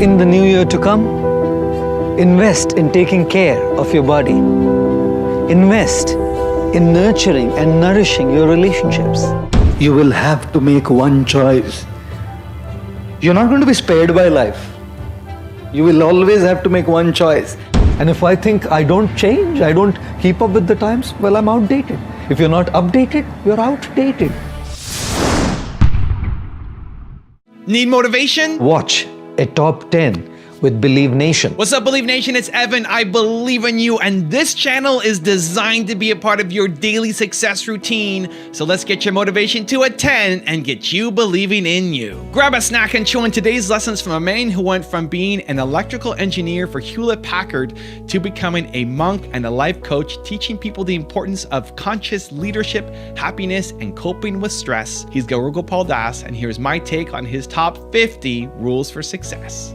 in the new year to come? Invest in taking care of your body. Invest in nurturing and nourishing your relationships. You will have to make one choice. You're not going to be spared by life. You will always have to make one choice. And if I think I don't change, I don't keep up with the times, well, I'm outdated. If you're not updated, you're outdated. Need motivation? Watch a top 10 with Believe Nation. What's up, Believe Nation? It's Evan. I believe in you, and this channel is designed to be a part of your daily success routine. So let's get your motivation to a 10 and get you believing in you. Grab a snack and chew on today's lessons from a man who went from being an electrical engineer for Hewlett-Packard to becoming a monk and a life coach, teaching people the importance of conscious leadership, happiness, and coping with stress. He's Gaur Gopal, and here's my take on his top 50 rules for success.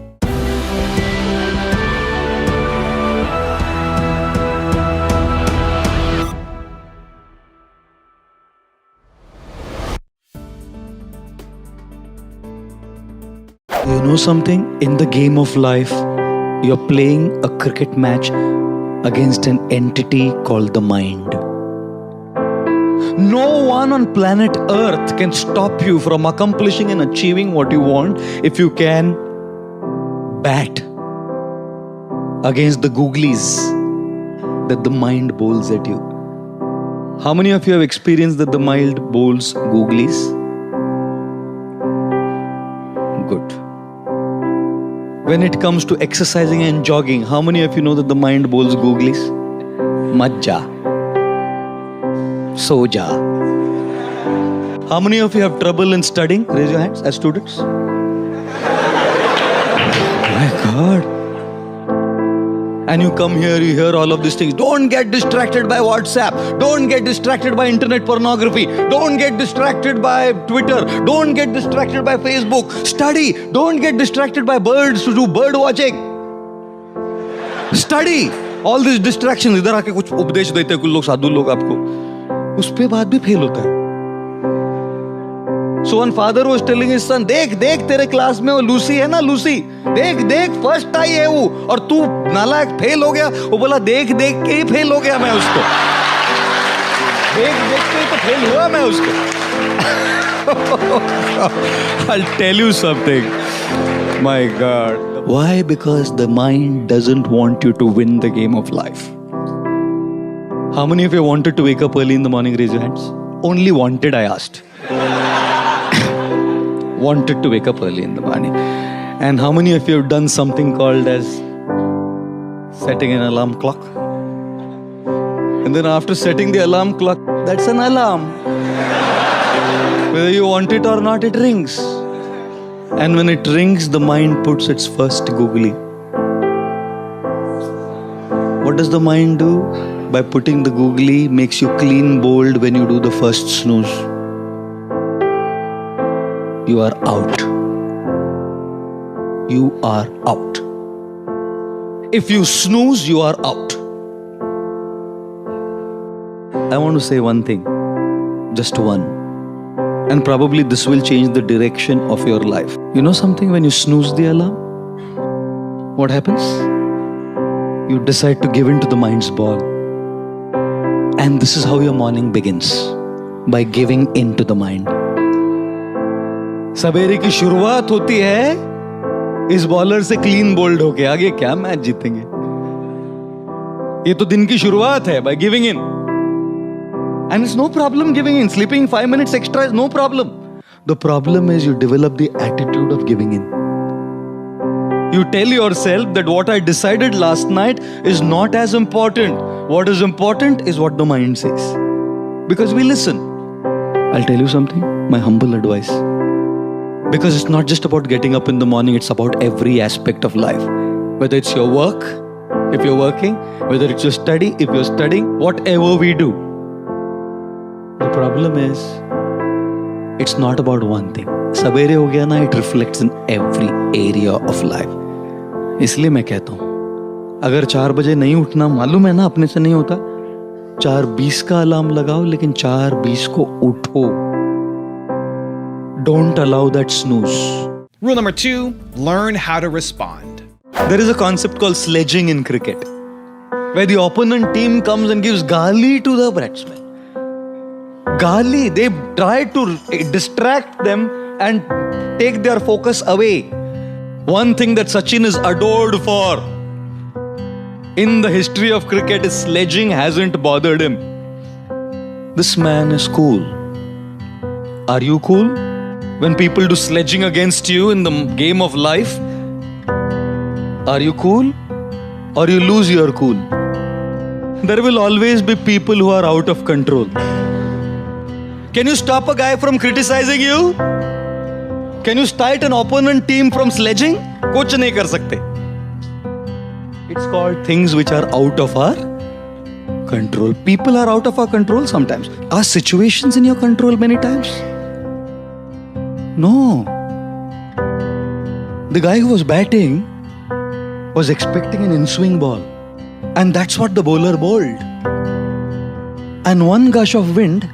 You know something? In the game of life, you're playing a cricket match against an entity called the mind. No one on planet Earth can stop you from accomplishing and achieving what you want if you can bat against the googlies that the mind bowls at you. How many of you have experienced that the mind bowls googlies? Good. When it comes to exercising and jogging, how many of you know that the mind bowls googlies? Majja. Soja. How many of you have trouble in studying? Raise your hands as students. My God. And you come here, you hear all of these things. Don't get distracted by WhatsApp. Don't get distracted by internet pornography. Don't get distracted by Twitter. Don't get distracted by Facebook. Study. Don't get distracted by birds to do bird watching. Study. All these distractions. इधर आके कुछ उपदेश देते हैं कुछ लोग साधु लोग आपको. उस पे बाद भी फेल होता है. So one father was telling his son, देख तेरे क्लास में वो लूसी है ना, लूसी, देख फर्स्ट आई है वो, और तू नालायक फेल हो गया. वो बोला देख के ही फेल हो गया मैं उसको. देख के ही तो फेल हुआ मैं उसको. I'll tell you something. My God. Why? Because the mind doesn't want you to win the game of life. How many of you wanted to wake up early in the morning? Raise your hands. Only wanted, I asked. Wanted to wake up early in the morning. And how many of you have done something called as setting an alarm clock? And then after setting the alarm clock, that's an alarm. Whether you want it or not, it rings. And when it rings, the mind puts its first googly. What does the mind do? By putting the googly, makes you clean bowled when you do the first snooze. You are out. You are out. If you snooze, you are out. I want to say one thing. Just one. And probably this will change the direction of your life. You know something? When you snooze the alarm, what happens? You decide to give in to the mind's ball. And this is how your morning begins. By giving in to the mind. सवेरे की शुरुआत होती है इस bowler से clean bowled होके. आगे क्या मैच जीतेंगे? ये तो दिन की शुरुआत है. By giving in. And it's no problem giving in. Sleeping 5 minutes extra is no problem. The problem is you develop the attitude of giving in. You tell yourself that what I decided last night is not as important. What is important is what the mind says. Because we listen. I'll tell you something, my humble advice. Because it's not just about getting up in the morning, it's about every aspect of life. Whether it's your work, if you're working, whether it's your study, if you're studying, whatever we do. The problem is, it's not about one thing. Sabere ho gaya na, it reflects in every area of life. इसलिए मैं कहता हूँ, अगर 4 बजे नहीं उठना, मालूम है ना अपने से नहीं होता, 4:20 का अलार्म लगाओ, लेकिन 4:20 को उठो. Don't allow that snooze. Rule number 2, learn how to respond. There is a concept called sledging in cricket, where the opponent team comes and gives gali to the batsman. Gali, they try to distract them and take their focus away. One thing that Sachin is adored for in the history of cricket is sledging hasn't bothered him. This man is cool. Are you cool? When people do sledging against you in the game of life, are you cool? Or you lose your cool? There will always be people who are out of control. Can you stop a guy from criticizing you? Can you stop an opponent team from sledging? कुछ नहीं कर सकते. It's called things which are out of our control. People are out of our control sometimes. Are situations in your control many times? No. The guy who was batting was expecting an in-swing ball. And that's what the bowler bowled. And one gush of wind,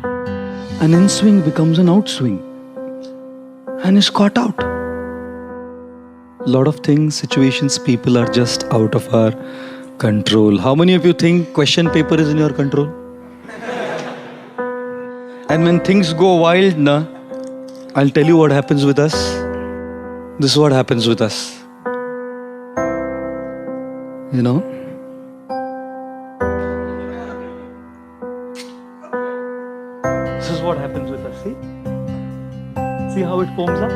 an in-swing becomes an outswing. And is caught out. Lot of things, situations, people are just out of our control. How many of you think question paper is in your control? And when things go wild, I'll tell you what happens with us. This is what happens with us. You know? This is what happens with us, see? See how it foams up?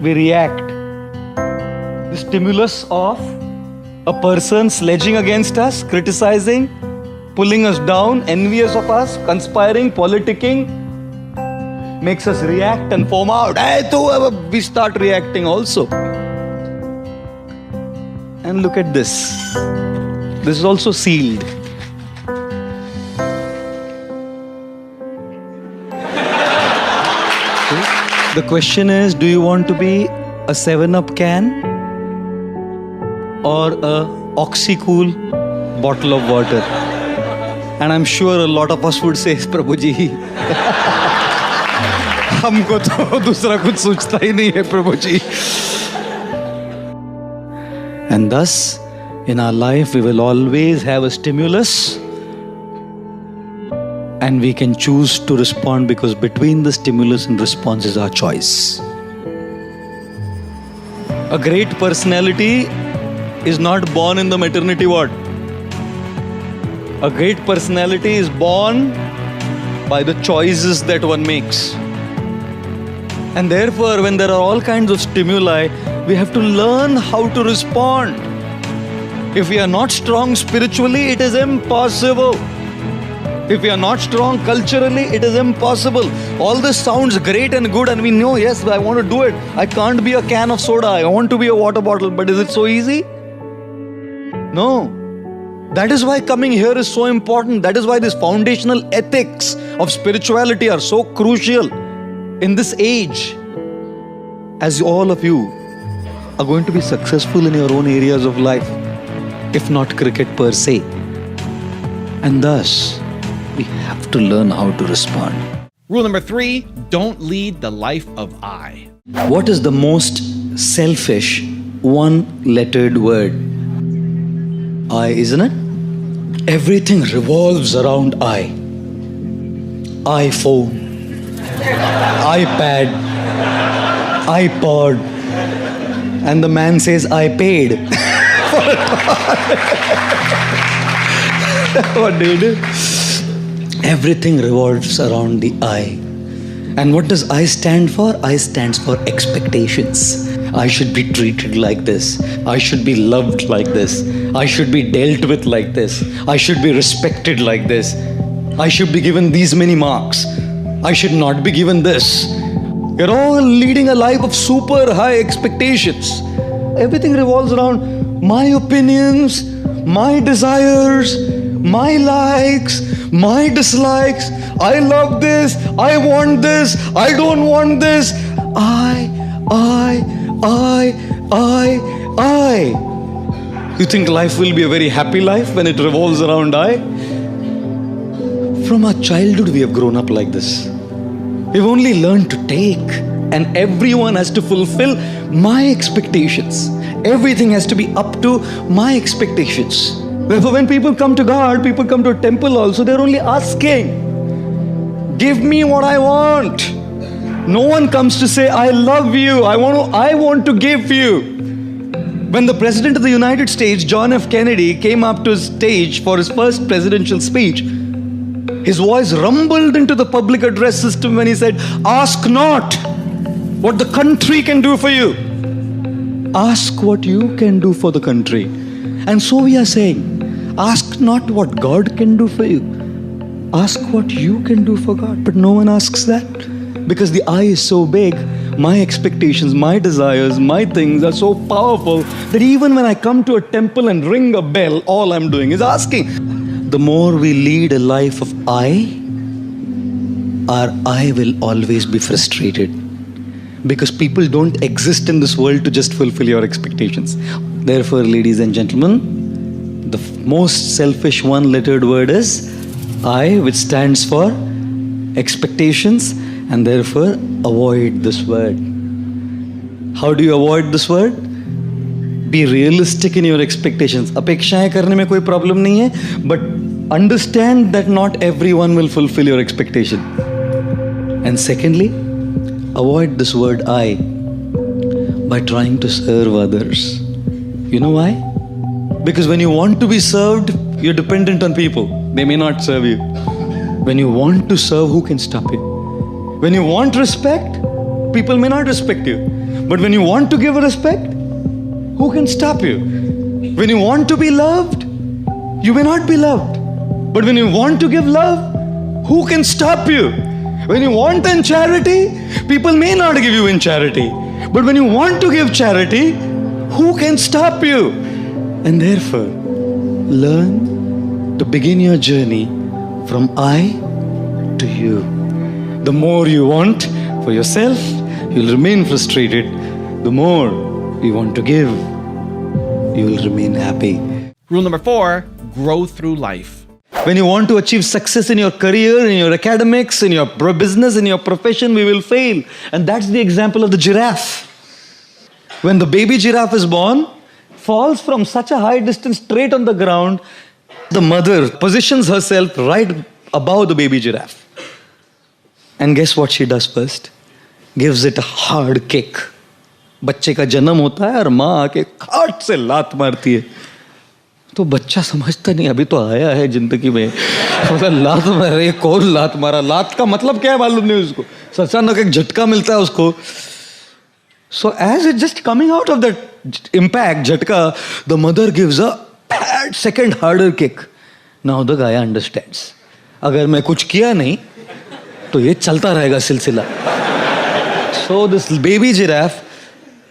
We react. The stimulus of a person sledging against us, criticizing, pulling us down, envious of us, conspiring, politicking, makes us react and foam out. We start reacting also. And look at this. This is also sealed. The question is, do you want to be a 7-Up can or a Oxycool bottle of water? And I'm sure a lot of us would say, Prabhu ji, हमको तो दूसरा कुछ सोचता ही नहीं है प्रभु जी. And thus, in our life, we will always have a stimulus. And we can choose to respond because between the stimulus and response is our choice. A great personality is not born in the maternity ward. A great personality is born by the choices that one makes. And therefore, when there are all kinds of stimuli, we have to learn how to respond. If we are not strong spiritually, it is impossible. If we are not strong culturally, it is impossible. All this sounds great and good and we know, yes, I want to do it. I can't be a can of soda. I want to be a water bottle. But is it so easy? No. That is why coming here is so important. That is why these foundational ethics of spirituality are so crucial in this age. As all of you are going to be successful in your own areas of life, if not cricket per se. And thus, we have to learn how to respond. Rule number 3, don't lead the life of I. What is the most selfish one-lettered word? I, isn't it? Everything revolves around I. iPhone, iPad, iPod, and the man says, I paid. What do you do? Everything revolves around the I. And what does I stand for? I stands for expectations. I should be treated like this. I should be loved like this. I should be dealt with like this. I should be respected like this. I should be given these many marks. I should not be given this. You're all leading a life of super high expectations. Everything revolves around my opinions, my desires, my likes, my dislikes. I love this, I want this, I don't want this. I. You think life will be a very happy life when it revolves around I? From our childhood we have grown up like this. We've only learned to take. And everyone has to fulfill my expectations. Everything has to be up to my expectations. Therefore, when people come to God, people come to a temple also, they're only asking, give me what I want. No one comes to say, I love you, I want to give you. When the President of the United States, John F. Kennedy, came up to his stage for his first presidential speech, his voice rumbled into the public address system when he said, ask not what the country can do for you. Ask what you can do for the country. And so we are saying, ask not what God can do for you. Ask what you can do for God. But no one asks that. Because the I is so big, my expectations, my desires, my things are so powerful that even when I come to a temple and ring a bell, all I'm doing is asking. The more we lead a life of I, our I will always be frustrated. Because people don't exist in this world to just fulfill your expectations. Therefore, ladies and gentlemen, the most selfish one-lettered word is I, which stands for expectations. And therefore, avoid this word. How do you avoid this word? Be realistic in your expectations. अपेक्षाएं करने में कोई problem नहीं है, but understand that not everyone will fulfill your expectation. And secondly, avoid this word I by trying to serve others. You know why? Because when you want to be served, you're dependent on people. They may not serve you. When you want to serve, who can stop you? When you want respect, people may not respect you. But when you want to give respect, who can stop you? When you want to be loved, you may not be loved. But when you want to give love, who can stop you? When you want in charity, people may not give you in charity. But when you want to give charity, who can stop you? And therefore, learn to begin your journey from I to you. The more you want for yourself, you'll remain frustrated. The more you want to give, you will remain happy. Rule number 4, grow through life. When you want to achieve success in your career, in your academics, in your business, in your profession, we will fail. And that's the example of the giraffe. When the baby giraffe is born, falls from such a high distance straight on the ground, the mother positions herself right above the baby giraffe. And guess what she does first? Gives it a hard kick. बच्चे का जन्म होता है और माँ आके खाट से लात मारती है. तो बच्चा समझता नहीं, अभी तो आया है जिंदगी में, लात मारे, कौन लात मारा, लात का मतलब क्या है मालूम नहीं उसको. अचानक एक झटका मिलता है उसको. So as it's just coming out of that impact, झटका, the mother gives a second harder kick. Now the guy understands. अगर मैं कुछ किया नहीं तो ये चलता रहेगा सिलसिला. So this baby giraffe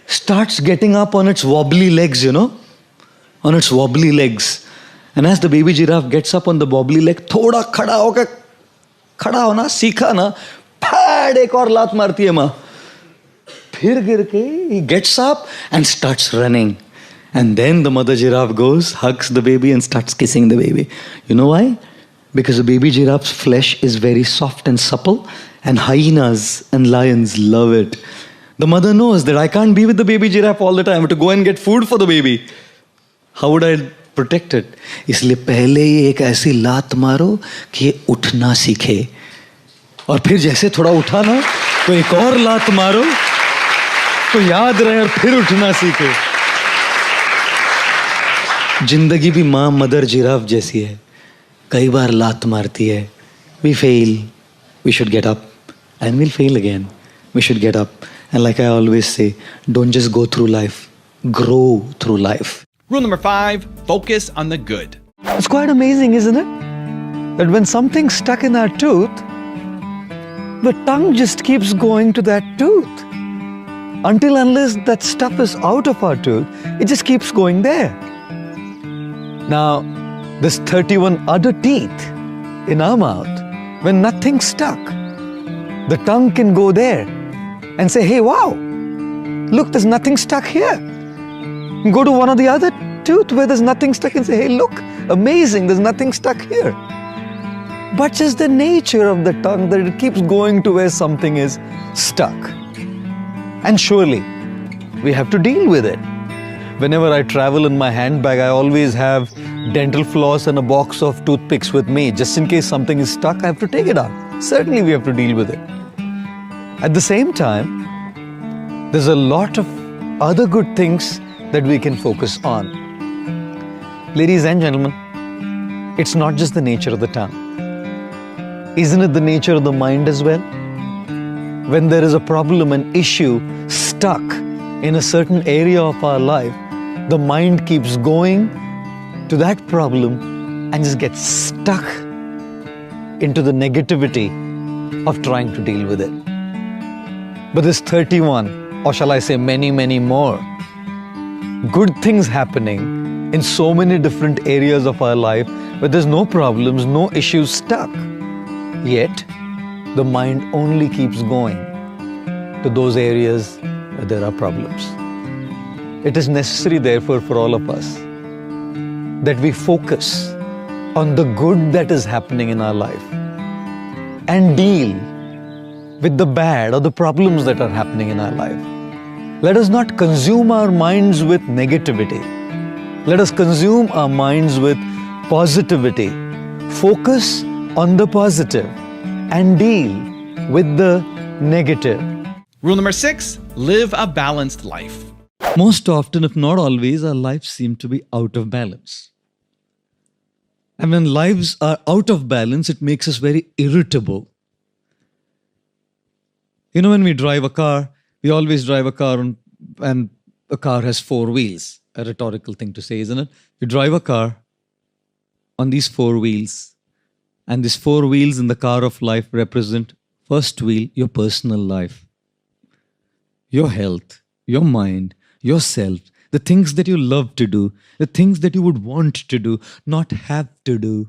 starts getting up on its wobbly legs, on its wobbly legs. And as the baby giraffe gets up on the wobbly leg, थोड़ा खड़ा होना सीखा ना, फैड एक और लात मारती है माँ. फिर गिर के he gets up and starts running. And then the mother giraffe goes, hugs the baby and starts kissing the baby. You know why? Because the baby giraffe's flesh is very soft and supple, and hyenas and lions love it. The mother knows that I can't be with the baby giraffe all the time. I have to go and get food for the baby. How would I protect it? इसलिए पहले ही एक ऐसी लात मारो कि ये उठना सीखे. और फिर जैसे थोड़ा उठा ना, तो एक और लात मारो तो याद रहे और फिर उठना सीखे. जिंदगी भी माँ मदर जिराफ जैसी है. कई बार लात मारती है. We fail. We should get up. And we'll fail again. We should get up. And like I always say, don't just go through life. Grow through life. Rule number 5, focus on the good. It's quite amazing, isn't it? That when something's stuck in our tooth, the tongue just keeps going to that tooth. Until unless that stuff is out of our tooth, it just keeps going there. Now, there's 31 other teeth in our mouth. When nothing's stuck, the tongue can go there and say, hey, wow, look, there's nothing stuck here. Go to one of the other tooth where there's nothing stuck and say, hey, look, amazing, there's nothing stuck here. But just the nature of the tongue that it keeps going to where something is stuck. And surely, we have to deal with it. Whenever I travel in my handbag, I always have dental floss and a box of toothpicks with me. Just in case something is stuck, I have to take it out. Certainly, we have to deal with it. At the same time, there's a lot of other good things that we can focus on. Ladies and gentlemen, it's not just the nature of the tongue. Isn't it the nature of the mind as well? When there is a problem, an issue stuck in a certain area of our life, the mind keeps going to that problem and just gets stuck into the negativity of trying to deal with it. But there's 31, or shall I say many, many more, good things happening in so many different areas of our life where there's no problems, no issues stuck. Yet, the mind only keeps going to those areas where there are problems. It is necessary, therefore, for all of us that we focus on the good that is happening in our life and deal with the bad or the problems that are happening in our life. Let us not consume our minds with negativity. Let us consume our minds with positivity. Focus on the positive and deal with the negative. Rule number 6, live a balanced life. Most often, if not always, our lives seem to be out of balance. And when lives are out of balance, it makes us very irritable. You know, when we drive a car, we always drive a car and a car has 4 wheels. A rhetorical thing to say, isn't it? You drive a car on these 4 wheels, and these 4 wheels in the car of life represent, first wheel, your personal life, your health, your mind, yourself, the things that you love to do, the things that you would want to do, not have to do.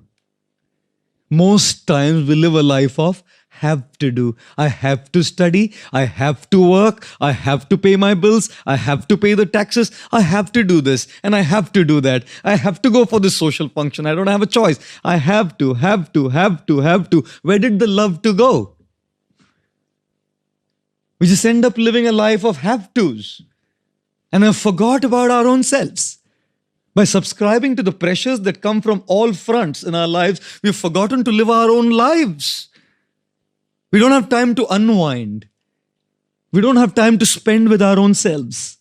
Most times we live a life of have to do. I have to study, I have to work, I have to pay my bills, I have to pay the taxes, I have to do this and I have to do that. I have to go for this social function. I don't have a choice. I have to. Where did the love to go? We just end up living a life of have tos and have forgot about our own selves. By subscribing to the pressures that come from all fronts in our lives, we've forgotten to live our own lives. We don't have time to unwind. We don't have time to spend with our own selves.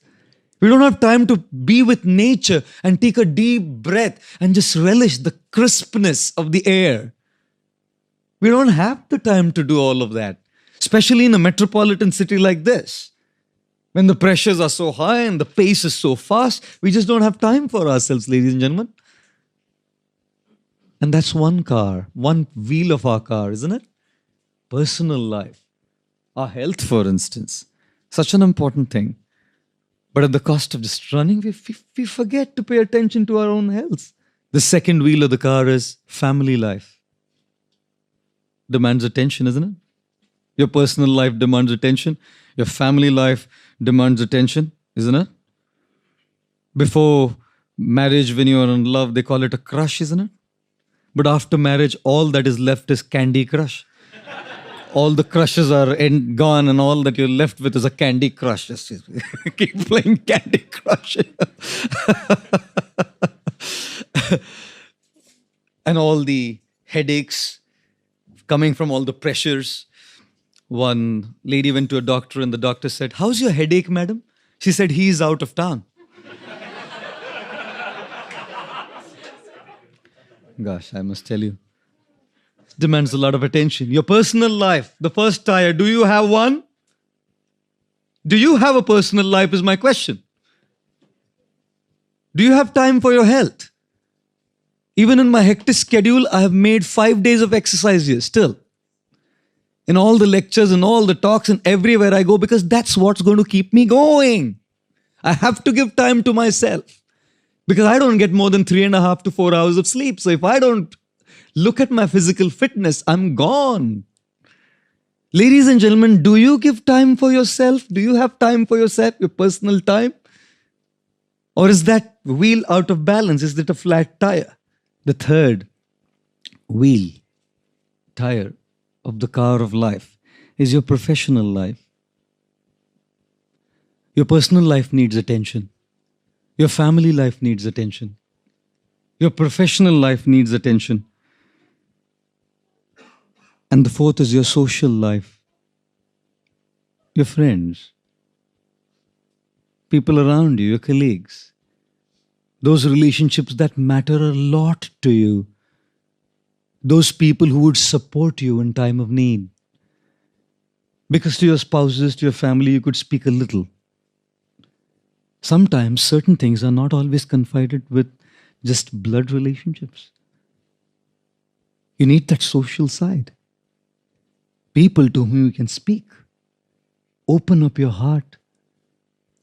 We don't have time to be with nature and take a deep breath and just relish the crispness of the air. We don't have the time to do all of that, especially in a metropolitan city like this. When the pressures are so high and the pace is so fast, we just don't have time for ourselves, ladies and gentlemen. And that's one car, one wheel of our car, isn't it? Personal life, our health, for instance, such an important thing. But at the cost of just running, we forget to pay attention to our own health. The second wheel of the car is family life. Demands attention, isn't it? Your personal life demands attention. Your family life demands attention, isn't it? Before marriage, when you are in love, they call it a crush, isn't it? But after marriage, all that is left is Candy Crush. All the crushes are gone and all that you're left with is a Candy Crush. Just keep playing Candy Crush. And all the headaches coming from all the pressures. One lady went to a doctor and the doctor said, "How's your headache, madam?" She said, "He's out of town." Gosh, I must tell you, it demands a lot of attention. Your personal life, the first tire, do you have one? Do you have a personal life is my question. Do you have time for your health? Even in my hectic schedule, I have made 5 days of exercise here still. In all the lectures and all the talks and everywhere I go, because that's what's going to keep me going. I have to give time to myself because I don't get more than 3.5 to 4 hours of sleep. So if I don't look at my physical fitness, I'm gone. Ladies and gentlemen, do you give time for yourself? Do you have time for yourself, your personal time? Or is that wheel out of balance? Is it a flat tire? The third wheel, tire of the car of life is your professional life. Your personal life needs attention. Your family life needs attention. Your professional life needs attention. And the fourth is your social life. Your friends, people around you, your colleagues, those relationships that matter a lot to you, those people who would support you in time of need. Because to your spouses, to your family, you could speak a little. Sometimes certain things are not always confided with just blood relationships. You need that social side. People to whom you can speak. Open up your heart.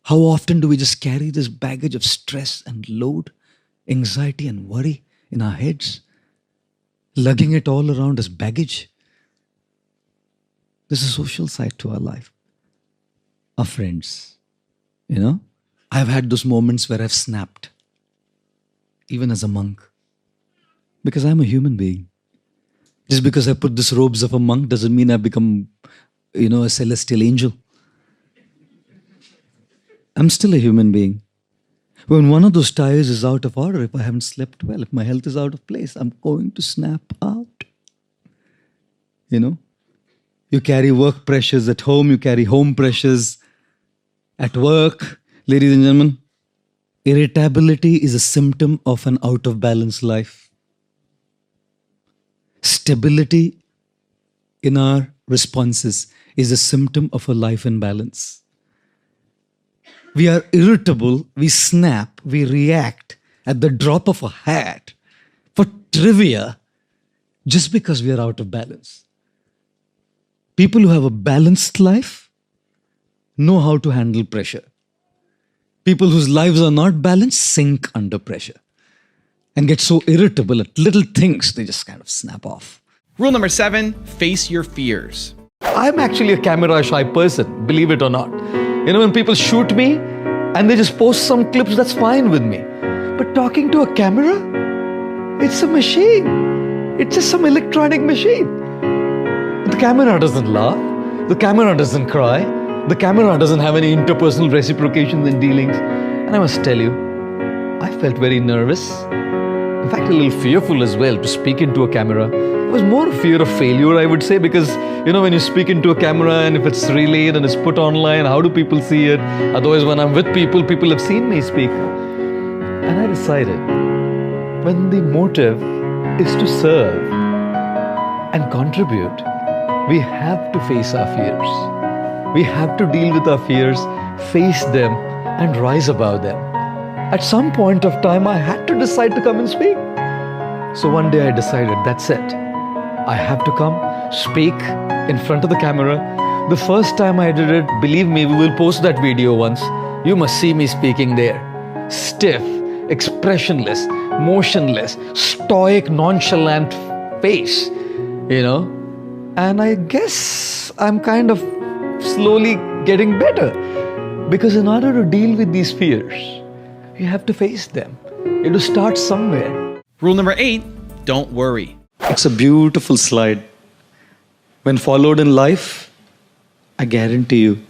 How often do we just carry this baggage of stress and load, anxiety and worry in our heads, lugging it all around as baggage? There's a social side to our life. Our friends, I've had those moments where I've snapped, even as a monk, because I'm a human being. Just because I put these robes of a monk doesn't mean I've become, a celestial angel. I'm still a human being. When one of those tires is out of order, if I haven't slept well, if my health is out of place, I'm going to snap out. You carry work pressures at home, you carry home pressures at work. Ladies and gentlemen, irritability is a symptom of an out of balance life. Stability in our responses is a symptom of a life in balance. We are irritable, we snap, we react at the drop of a hat for trivia just because we are out of balance. People who have a balanced life know how to handle pressure. People whose lives are not balanced sink under pressure and get so irritable at little things, they just kind of snap off. Rule number 7, face your fears. I'm actually a camera shy person, believe it or not. When people shoot me and they just post some clips, that's fine with me. But talking to a camera, it's a machine. It's just some electronic machine. The camera doesn't laugh. The camera doesn't cry. The camera doesn't have any interpersonal reciprocations and dealings. And I must tell you, I felt very nervous. In fact, a little fearful as well to speak into a camera. It was more a fear of failure, I would say, because, when you speak into a camera and if it's relayed and it's put online, how do people see it? Otherwise, when I'm with people, people have seen me speak. And I decided, when the motive is to serve and contribute, we have to face our fears. We have to deal with our fears, face them, and rise above them. At some point of time, I had to decide to come and speak. So one day I decided, that's it. I have to come, speak in front of the camera. The first time I did it, believe me, we will post that video once. You must see me speaking there. Stiff, expressionless, motionless, stoic, nonchalant face, And I guess I'm kind of slowly getting better. Because in order to deal with these fears, you have to face them. You have to start somewhere. Rule number 8, don't worry. It's a beautiful slide. When followed in life, I guarantee you,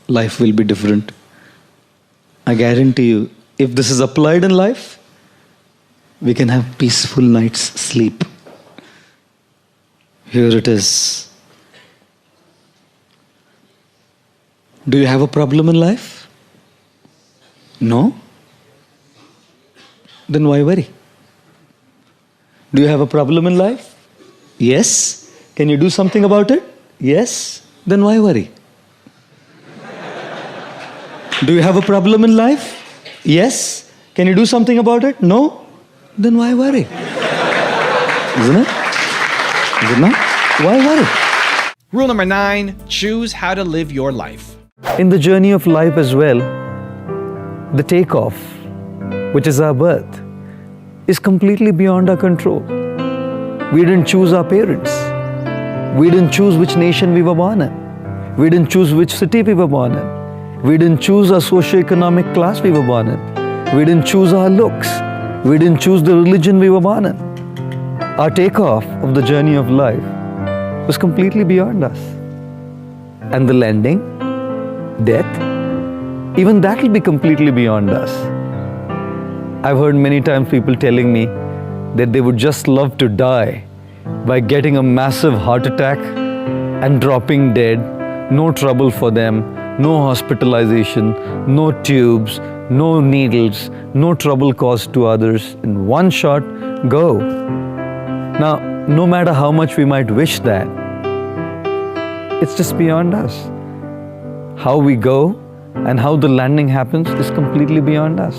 life will be different. I guarantee you, if this is applied in life, we can have peaceful night's sleep. Here it is. Do you have a problem in life? No? Then why worry? Do you have a problem in life? Yes. Can you do something about it? Yes. Then why worry? Do you have a problem in life? Yes. Can you do something about it? No. Then why worry? Isn't it? Is it not? Why worry? Rule number 9, choose how to live your life. In the journey of life as well, the takeoff, which is our birth, is completely beyond our control. We didn't choose our parents. We didn't choose which nation we were born in. We didn't choose which city we were born in. We didn't choose our socio-economic class we were born in. We didn't choose our looks. We didn't choose the religion we were born in. Our takeoff of the journey of life was completely beyond us. And the landing, death, even that will be completely beyond us. I've heard many times people telling me that they would just love to die by getting a massive heart attack and dropping dead, no trouble for them, no hospitalization, no tubes, no needles, no trouble caused to others. In one shot, go. Now, no matter how much we might wish that, it's just beyond us. How we go and how the landing happens is completely beyond us.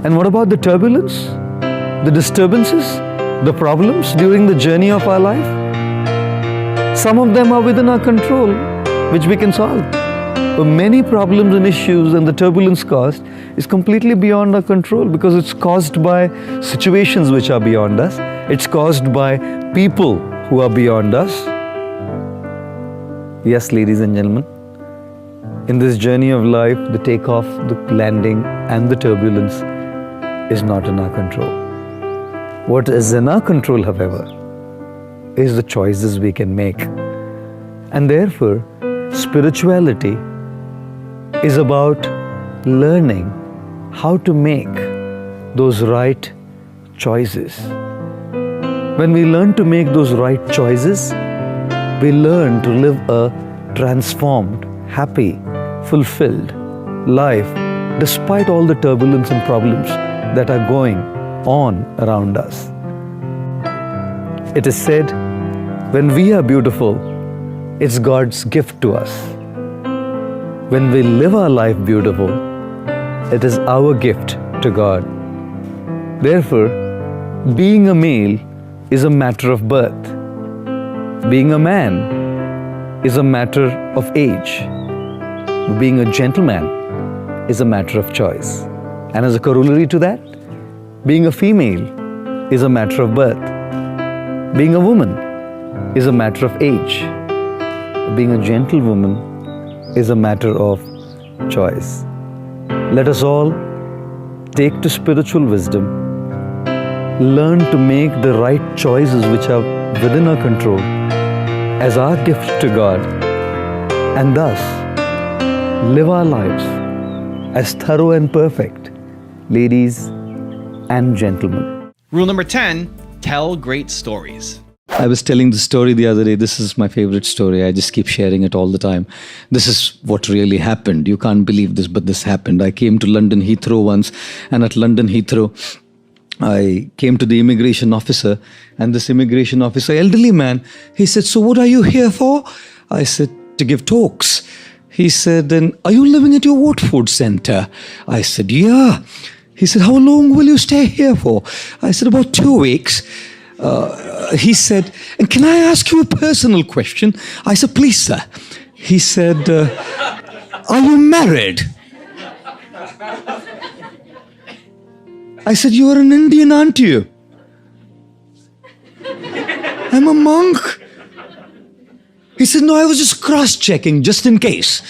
And what about the turbulence, the disturbances, the problems during the journey of our life? Some of them are within our control, which we can solve. But many problems and issues and the turbulence caused is completely beyond our control because it's caused by situations which are beyond us. It's caused by people who are beyond us. Yes, ladies and gentlemen, in this journey of life, the takeoff, the landing, and the turbulence is not in our control. What is in our control, however, is the choices we can make. And therefore, spirituality is about learning how to make those right choices. When we learn to make those right choices, we learn to live a transformed, happy, fulfilled life despite all the turbulence and problems that are going on around us. It is said, when we are beautiful, it's God's gift to us. When we live our life beautiful, it is our gift to God. Therefore, being a male is a matter of birth. Being a man is a matter of age. Being a gentleman is a matter of choice. And as a corollary to that, being a female is a matter of birth. Being a woman is a matter of age. Being a gentlewoman is a matter of choice. Let us all take to spiritual wisdom, learn to make the right choices which are within our control as our gift to God, and thus live our lives as thorough and perfect, ladies and gentlemen. Rule number 10, tell great stories. I was telling the story the other day. This is my favorite story. I just keep sharing it all the time. This is what really happened. You can't believe this, but this happened. I came to London Heathrow once, and at London Heathrow, I came to the immigration officer, and this immigration officer, elderly man, he said, "So what are you here for?" I said, "To give talks." He said, "Then are you living at your Watford Centre?" I said, "Yeah." He said, "How long will you stay here for?" I said, "About 2 weeks." He said, "And can I ask you a personal question?" I said, "Please, sir." He said, "Are you married?" I said, "You are an Indian, aren't you?" "I'm a monk." He said, "No, I was just cross-checking, just in case."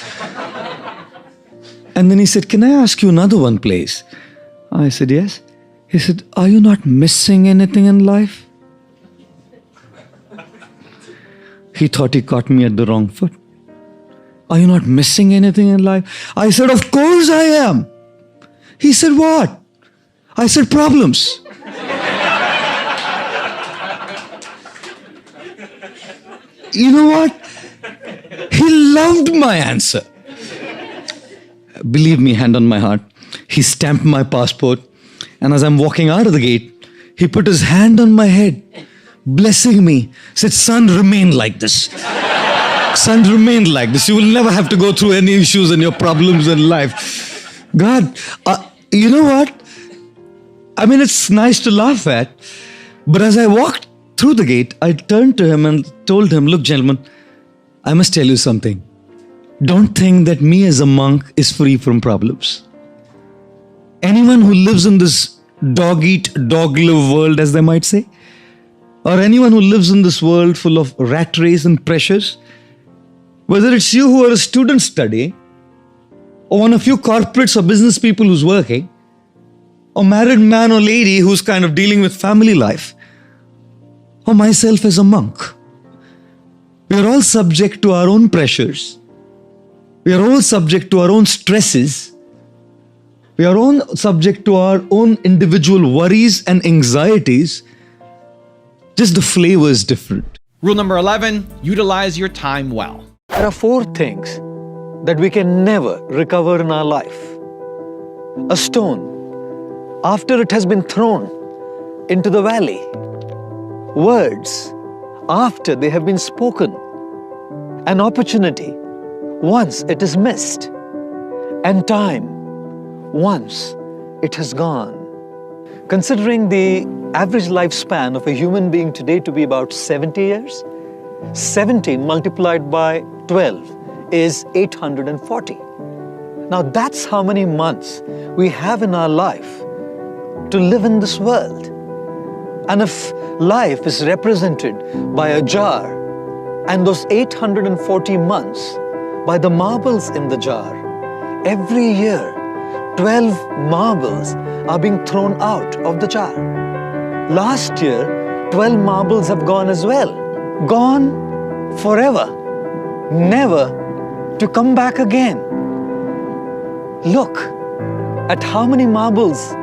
And then he said, "Can I ask you another one, please?" I said, "Yes." He said, "Are you not missing anything in life?" He thought he caught me at the wrong foot. "Are you not missing anything in life?" I said, "Of course I am." He said, "What?" I said, "Problems." You know what? He loved my answer. Believe me, hand on my heart, he stamped my passport, and as I'm walking out of the gate, he put his hand on my head, blessing me, said, "Son, remain like this. Son, remain like this. You will never have to go through any issues and your problems in life." God, you know what? I mean, it's nice to laugh at, but as I walked through the gate, I turned to him and told him, "Look, gentlemen, I must tell you something. Don't think that me as a monk is free from problems. Anyone who lives in this dog-eat, dog-live world, as they might say, or anyone who lives in this world full of rat race and pressures, whether it's you who are a student studying, or one of you corporates or business people who's working, or married man or lady who's kind of dealing with family life, or myself as a monk, we are all subject to our own pressures. We are all subject to our own stresses. We are all subject to our own individual worries and anxieties. Just the flavor is different. Rule number 11, utilize your time well. There are 4 things that we can never recover in our life. A stone, after it has been thrown into the valley. Words, after they have been spoken. An opportunity, once it is missed. And time, once it has gone. Considering the average lifespan of a human being today to be about 70 years, 17 multiplied by 12 is 840. Now that's how many months we have in our life to live in this world. And if life is represented by a jar and those 840 months by the marbles in the jar, every year 12 marbles are being thrown out of the jar. Last year, 12 marbles have gone as well. Gone forever, never to come back again. Look at how many marbles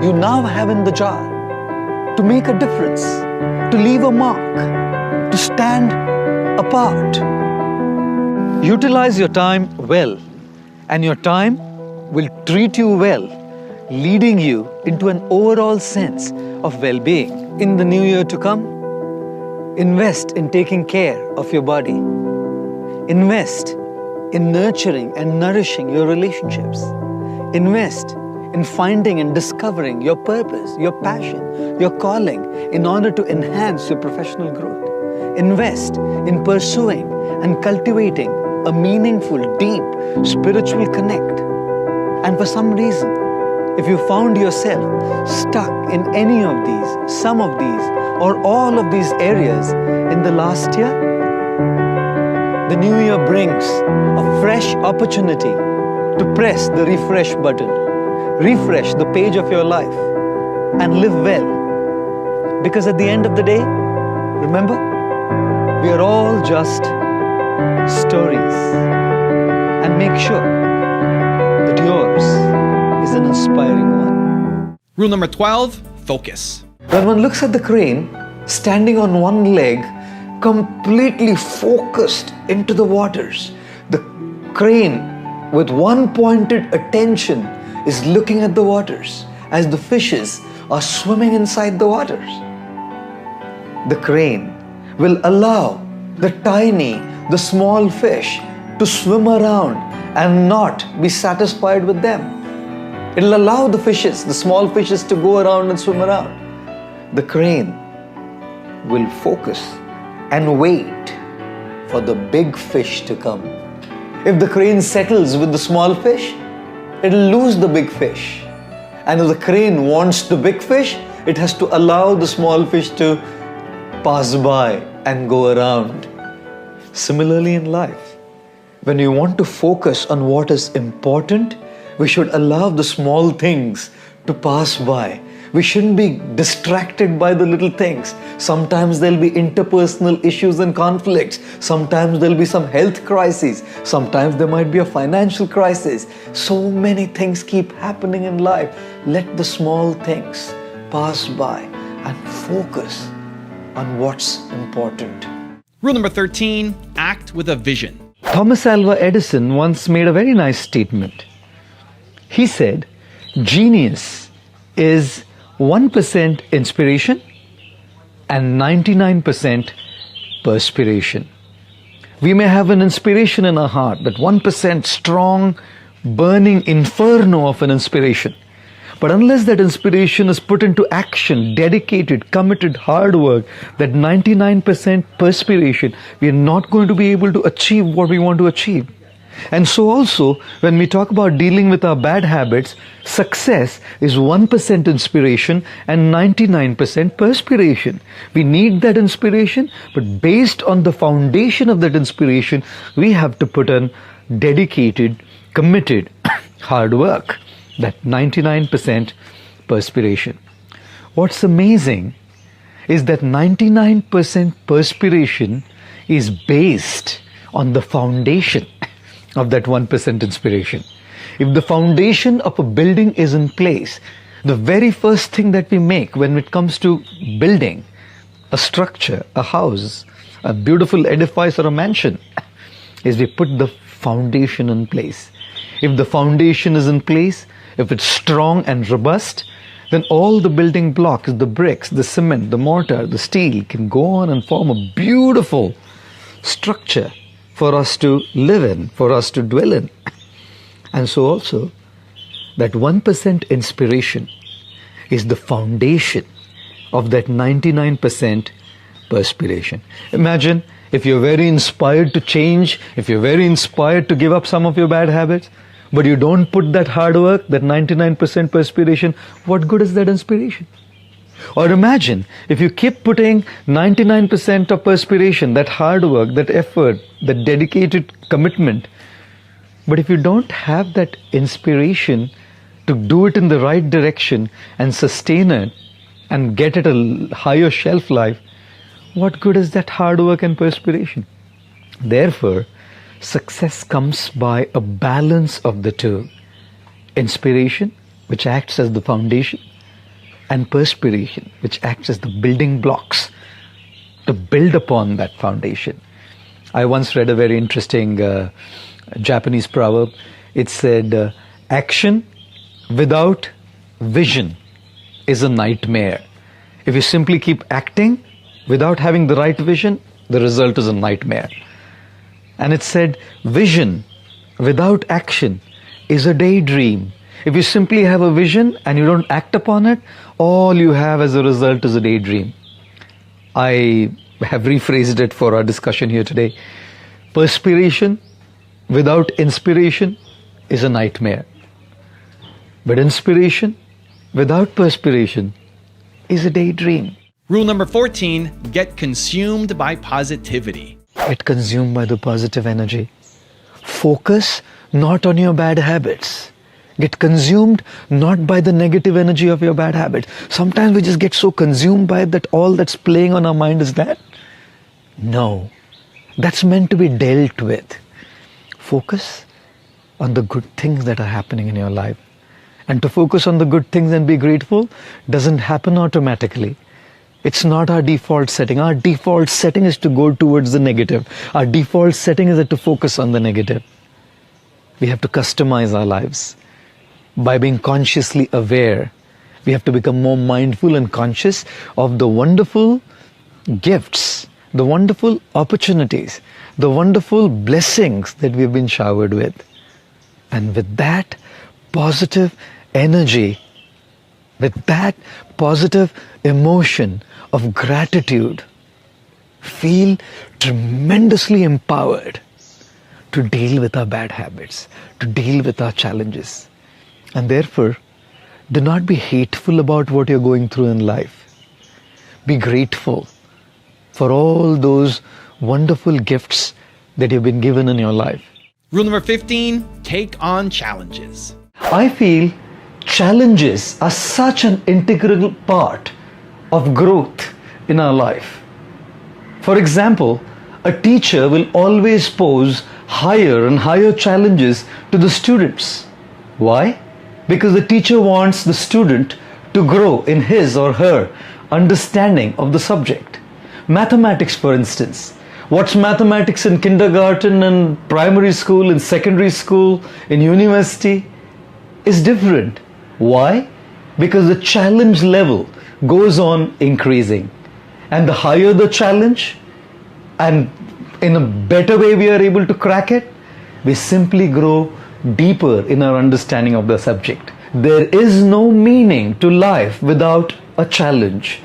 you now have in the jar to make a difference, to leave a mark, to stand apart. Utilize your time well, and your time will treat you well, leading you into an overall sense of well-being. In the new year to come, invest in taking care of your body. Invest in nurturing and nourishing your relationships. Invest in finding and discovering your purpose, your passion, your calling in order to enhance your professional growth. Invest in pursuing and cultivating a meaningful, deep spiritual connect. And for some reason, if you found yourself stuck in any of these, some of these, or all of these areas in the last year, the new year brings a fresh opportunity to press the refresh button, refresh the page of your life, and live well. Because at the end of the day, remember, we are all just stories. And make sure that yours is an inspiring one. Rule number 12, focus. When one looks at the crane standing on one leg, completely focused into the waters, the crane with one pointed attention is looking at the waters as the fishes are swimming inside the waters. The crane will allow the small fish to swim around and not be satisfied with them. It'll allow the fishes, the small fishes, to go around and swim around. The crane will focus and wait for the big fish to come. If the crane settles with the small fish, it'll lose the big fish. And if the crane wants the big fish, it has to allow the small fish to pass by and go around. Similarly in life, when we want to focus on what is important, we should allow the small things to pass by. We shouldn't be distracted by the little things. Sometimes there'll be interpersonal issues and conflicts. Sometimes there'll be some health crises. Sometimes there might be a financial crisis. So many things keep happening in life. Let the small things pass by and focus on what's important. Rule number 13, act with a vision. Thomas Alva Edison once made a very nice statement. He said, genius is 1% inspiration and 99% perspiration. We may have an inspiration in our heart, that 1% strong, burning inferno of an inspiration. But unless that inspiration is put into action, dedicated, committed, hard work, that 99% perspiration, we are not going to be able to achieve what we want to achieve. And so also, when we talk about dealing with our bad habits, success is 1% inspiration and 99% perspiration. We need that inspiration, but based on the foundation of that inspiration, we have to put in dedicated, committed, hard work. That 99% perspiration. What's amazing is that 99% perspiration is based on the foundation of that 1% inspiration. If the foundation of a building is in place, the very first thing that we make when it comes to building a structure, a house, a beautiful edifice or a mansion, is we put the foundation in place. If the foundation is in place, if it's strong and robust, then all the building blocks, the bricks, the cement, the mortar, the steel can go on and form a beautiful structure for us to live in, for us to dwell in. And so also, that 1% inspiration is the foundation of that 99% perspiration. Imagine if you're very inspired to change, if you're very inspired to give up some of your bad habits, but you don't put that hard work, that 99% perspiration, what good is that inspiration? Or imagine if you keep putting 99% of perspiration, that hard work, that effort, that dedicated commitment, but if you don't have that inspiration to do it in the right direction and sustain it and get it a higher shelf life, what good is that hard work and perspiration? Therefore, success comes by a balance of the two. Inspiration, which acts as the foundation, and perspiration, which acts as the building blocks to build upon that foundation. I once read a very interesting Japanese proverb. It said, action without vision is a nightmare. If you simply keep acting without having the right vision, the result is a nightmare. And it said, vision without action is a daydream. If you simply have a vision and you don't act upon it, all you have as a result is a daydream. I have rephrased it for our discussion here today. Perspiration without inspiration is a nightmare. But inspiration without perspiration is a daydream. Rule number 14, get consumed by positivity. Get consumed by the positive energy. Focus not on your bad habits. Get consumed not by the negative energy of your bad habits. Sometimes we just get so consumed by it that all that's playing on our mind is that. No, that's meant to be dealt with. Focus on the good things that are happening in your life. And to focus on the good things and be grateful doesn't happen automatically. It's not our default setting. Our default setting is to go towards the negative. Our default setting is to focus on the negative. We have to customize our lives. By being consciously aware, we have to become more mindful and conscious of the wonderful gifts, the wonderful opportunities, the wonderful blessings that we've been showered with. And with that positive energy, with that positive emotion of gratitude, feel tremendously empowered to deal with our bad habits, to deal with our challenges. And therefore, do not be hateful about what you're going through in life. Be grateful for all those wonderful gifts that you've been given in your life. Rule number 15, take on challenges. I feel challenges are such an integral part of growth in our life. For example, a teacher will always pose higher and higher challenges to the students. Why? Because the teacher wants the student to grow in his or her understanding of the subject. Mathematics, for instance. What's mathematics in kindergarten and primary school, in secondary school, in university is different. Why? Because the challenge level goes on increasing. And the higher the challenge, and in a better way we are able to crack it, we simply grow deeper in our understanding of the subject. There is no meaning to life without a challenge.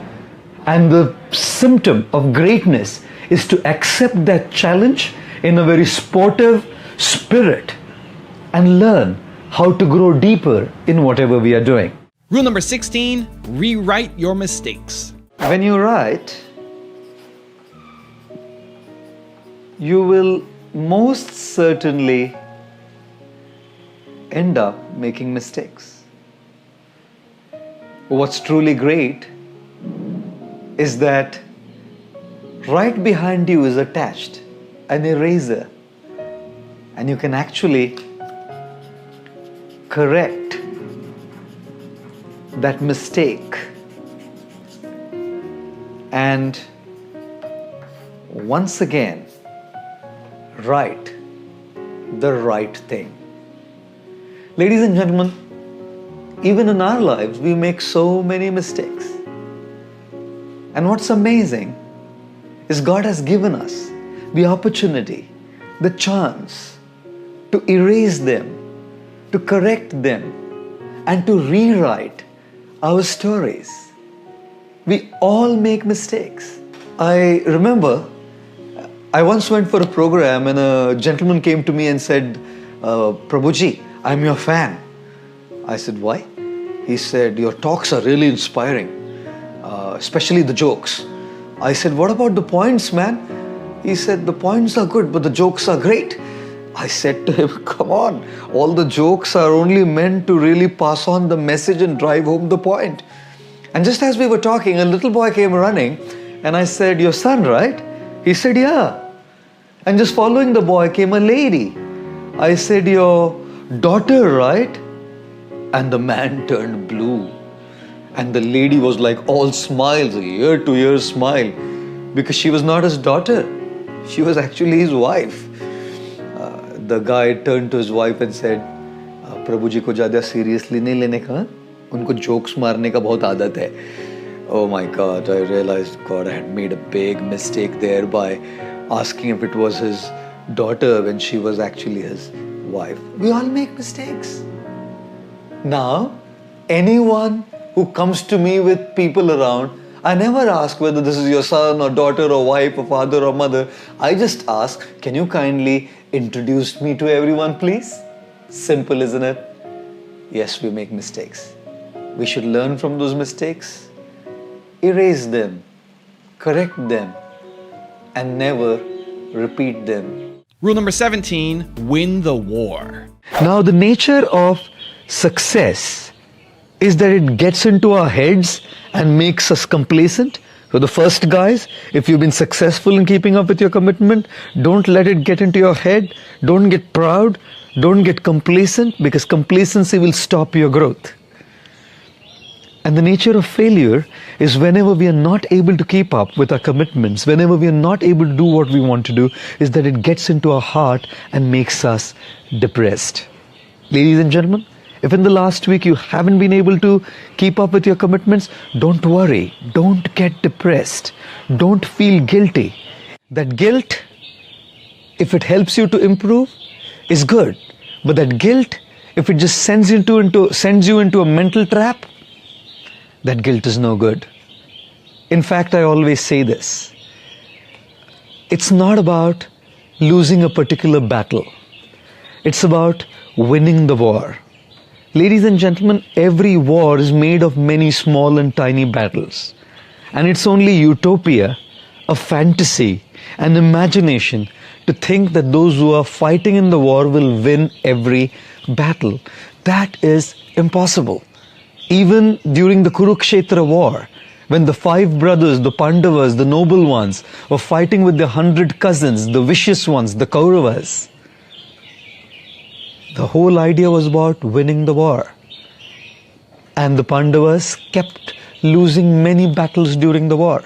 And the symptom of greatness is to accept that challenge in a very sportive spirit and learn how to grow deeper in whatever we are doing. Rule number 16, rewrite your mistakes. When you write, you will most certainly end up making mistakes. What's truly great is that right behind you is attached an eraser. and you can actually correct that mistake and once again write the right thing. Ladies and gentlemen, even in our lives, we make so many mistakes. And what's amazing is God has given us the opportunity, the chance to erase them, to correct them, and to rewrite our stories. We all make mistakes. I remember I once went for a program and a gentleman came to me and said, Prabhuji, I'm your fan. I said, why? He said, your talks are really inspiring, especially the jokes. I said, what about the points, man? He said, the points are good, but the jokes are great. I said to him, come on, all the jokes are only meant to really pass on the message and drive home the point. And just as we were talking, a little boy came running and I said, your son, right? He said, yeah. And just following the boy came a lady. I said, your daughter, right? And the man turned blue. And the lady was like all smiles, a ear-to-ear smile, because she was not his daughter. She was actually his wife. The guy turned to his wife and said, प्रभु जी को ज़्यादा seriously नहीं लेने का, उनको jokes मारने का बहुत आदत है. Oh my God, I realized, God, I had made a big mistake there by asking if it was his daughter when she was actually his wife. We all make mistakes. Now, anyone who comes to me with people around, I never ask whether this is your son or daughter or wife or father or mother. I just ask, can you kindly introduce me to everyone, please? Simple, isn't it? Yes, we make mistakes. We should learn from those mistakes, erase them, correct them, and never repeat them. Rule number 17, win the war. Now, the nature of success is that it gets into our heads and makes us complacent. So the first, guys, if you've been successful in keeping up with your commitment, don't let it get into your head. Don't get proud. Don't get complacent, because complacency will stop your growth. And the nature of failure is whenever we are not able to keep up with our commitments, whenever we are not able to do what we want to do, is that it gets into our heart and makes us depressed. Ladies and gentlemen, if in the last week you haven't been able to keep up with your commitments, don't worry. Don't get depressed. Don't feel guilty. That guilt, if it helps you to improve, is good. But that guilt, if it just sends you into a mental trap, that guilt is no good. In fact, I always say this. It's not about losing a particular battle. It's about winning the war. Ladies and gentlemen, every war is made of many small and tiny battles. And it's only utopia, a fantasy, an imagination to think that those who are fighting in the war will win every battle. That is impossible. Even during the Kurukshetra war, when the 5 brothers, the Pandavas, the noble ones, were fighting with their 100 cousins, the vicious ones, the Kauravas, the whole idea was about winning the war. And the Pandavas kept losing many battles during the war.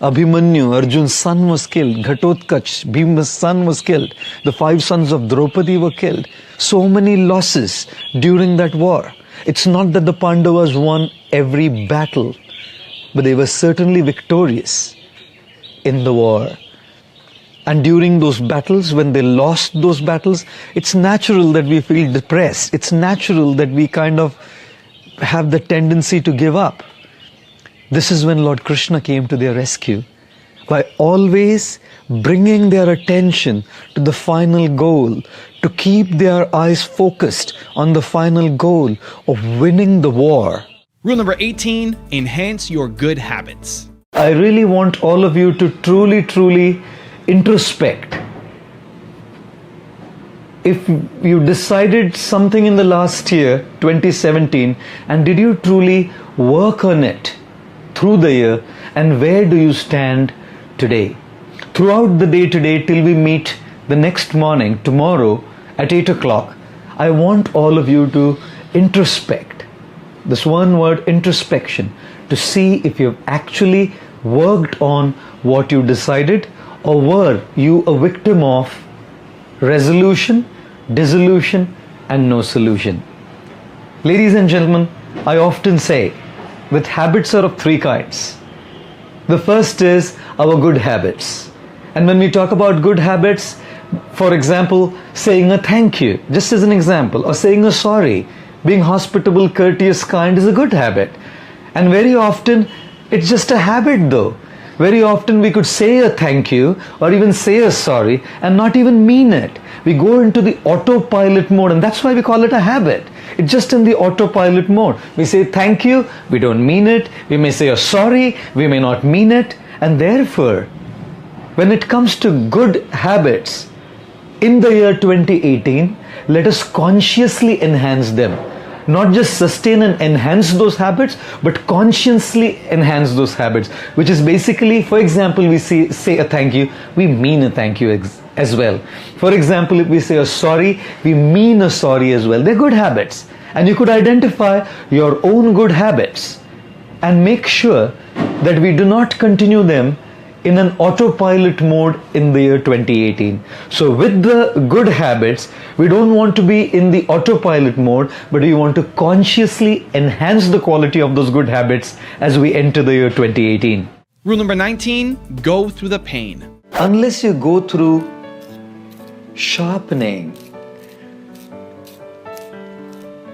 Abhimanyu, Arjun's son, was killed. Ghatotkacha, Bhima's son, was killed. The 5 sons of Draupadi were killed. So many losses during that war. It's not that the Pandavas won every battle, but they were certainly victorious in the war. And during those battles, when they lost those battles, it's natural that we feel depressed. It's natural that we kind of have the tendency to give up. This is when Lord Krishna came to their rescue by always bringing their attention to the final goal, to keep their eyes focused on the final goal of winning the war. Rule number 18, enhance your good habits. I really want all of you to truly introspect. If you decided something in the last year, 2017, and did you truly work on it through the year, and where do you stand today? Throughout the day today till we meet the next morning, tomorrow, at 8 o'clock, I want all of you to introspect. This one word, introspection, to see if you've actually worked on what you decided, or were you a victim of resolution, dissolution, and no solution. Ladies and gentlemen, I often say that habits are of three kinds. The first is our good habits. And when we talk about good habits, for example, saying a thank you, just as an example, or saying a sorry, being hospitable, courteous, kind is a good habit. And very often, it's just a habit though. Very often we could say a thank you or even say a sorry and not even mean it. We go into the autopilot mode, and that's why we call it a habit. It's just in the autopilot mode. We say thank you, we don't mean it. We may say a sorry, we may not mean it. And therefore, when it comes to good habits, in the year 2018, let us consciously enhance them. Not just sustain and enhance those habits, but consciously enhance those habits, which is basically, for example, we say a thank you, we mean a thank you as well. For example, if we say a sorry, we mean a sorry as well. They're good habits. And you could identify your own good habits and make sure that we do not continue them in an autopilot mode in the year 2018. So with the good habits, we don't want to be in the autopilot mode, but we want to consciously enhance the quality of those good habits as we enter the year 2018. Rule number 19, go through the pain. Unless you go through sharpening,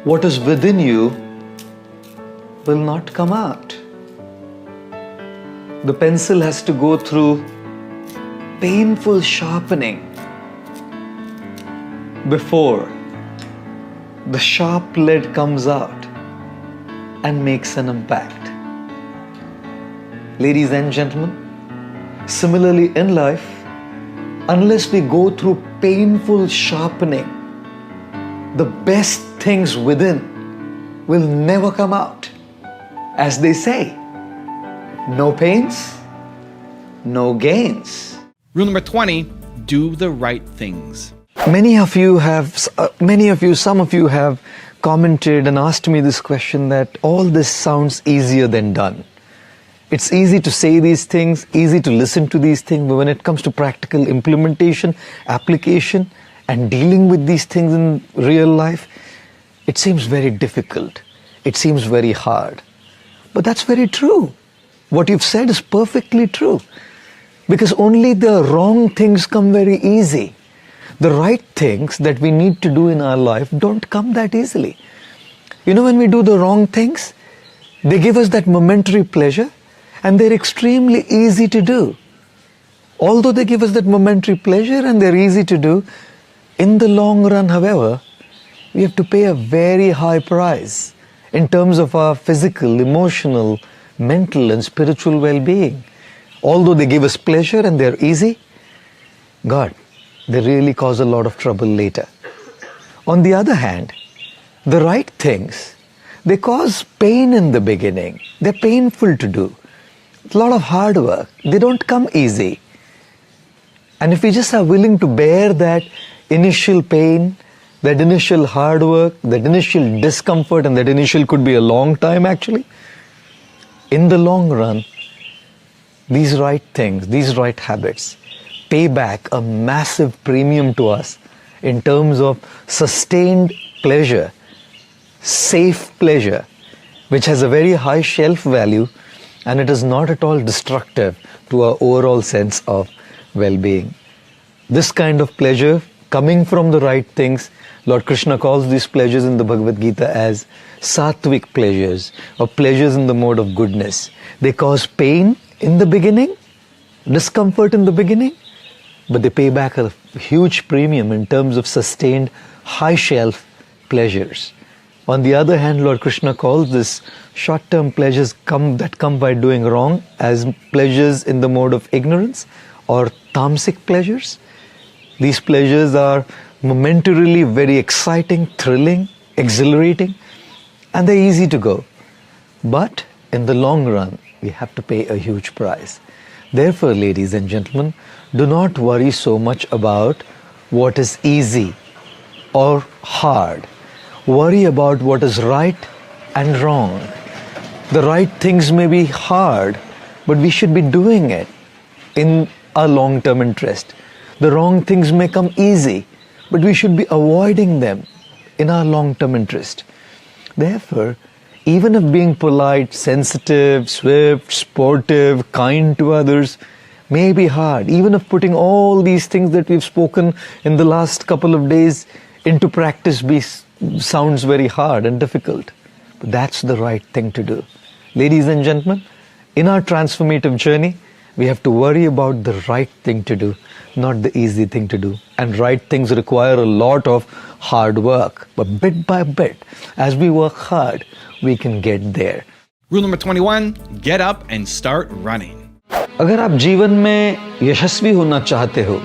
what is within you will not come out. The pencil has to go through painful sharpening before the sharp lead comes out and makes an impact. Ladies and gentlemen, similarly in life, unless we go through painful sharpening, the best things within will never come out. As they say, no pains, no gains. Rule number 20, do the right things. Some of you have commented and asked me this question that all this sounds easier than done. It's easy to say these things, easy to listen to these things, but when it comes to practical implementation, application, and dealing with these things in real life, it seems very difficult. It seems very hard. But that's very true. What you've said is perfectly true. Because only the wrong things come very easy. The right things that we need to do in our life don't come that easily. You know, when we do the wrong things, they give us that momentary pleasure and they're extremely easy to do. Although they give us that momentary pleasure and they're easy to do, in the long run, however, we have to pay a very high price in terms of our physical, emotional, mental and spiritual well-being. Although they give us pleasure and they're easy, God, they really cause a lot of trouble later. On the other hand, the right things, they cause pain in the beginning. They're painful to do. It's a lot of hard work. They don't come easy. And if we just are willing to bear that initial pain, that initial hard work, that initial discomfort, and that initial could be a long time actually, in the long run, these right things, these right habits pay back a massive premium to us in terms of sustained pleasure, safe pleasure, which has a very high shelf value and it is not at all destructive to our overall sense of well-being. This kind of pleasure coming from the right things, Lord Krishna calls these pleasures in the Bhagavad Gita as sattvic pleasures or pleasures in the mode of goodness. They cause pain in the beginning, discomfort in the beginning, but they pay back a huge premium in terms of sustained high shelf pleasures. On the other hand, Lord Krishna calls this short-term pleasures that come by doing wrong as pleasures in the mode of ignorance or tamasic pleasures. These pleasures are momentarily very exciting, thrilling, exhilarating, and they're easy to go. But in the long run, we have to pay a huge price. Therefore, ladies and gentlemen, do not worry so much about what is easy. or hard. Worry about what is right and wrong. The right things may be hard, but we should be doing it in our long-term interest. The wrong things may come easy, but we should be avoiding them in our long-term interest. Therefore, even if being polite, sensitive, swift, sportive, kind to others may be hard, even if putting all these things that we've spoken in the last couple of days into practice sounds very hard and difficult, but that's the right thing to do. Ladies and gentlemen, in our transformative journey, we have to worry about the right thing to do, not the easy thing to do. And right things require a lot of hard work. But bit by bit, as we work hard, we can get there. Rule number 21, get up and start running. अगर आप जीवन में यशस्वी होना चाहते हो,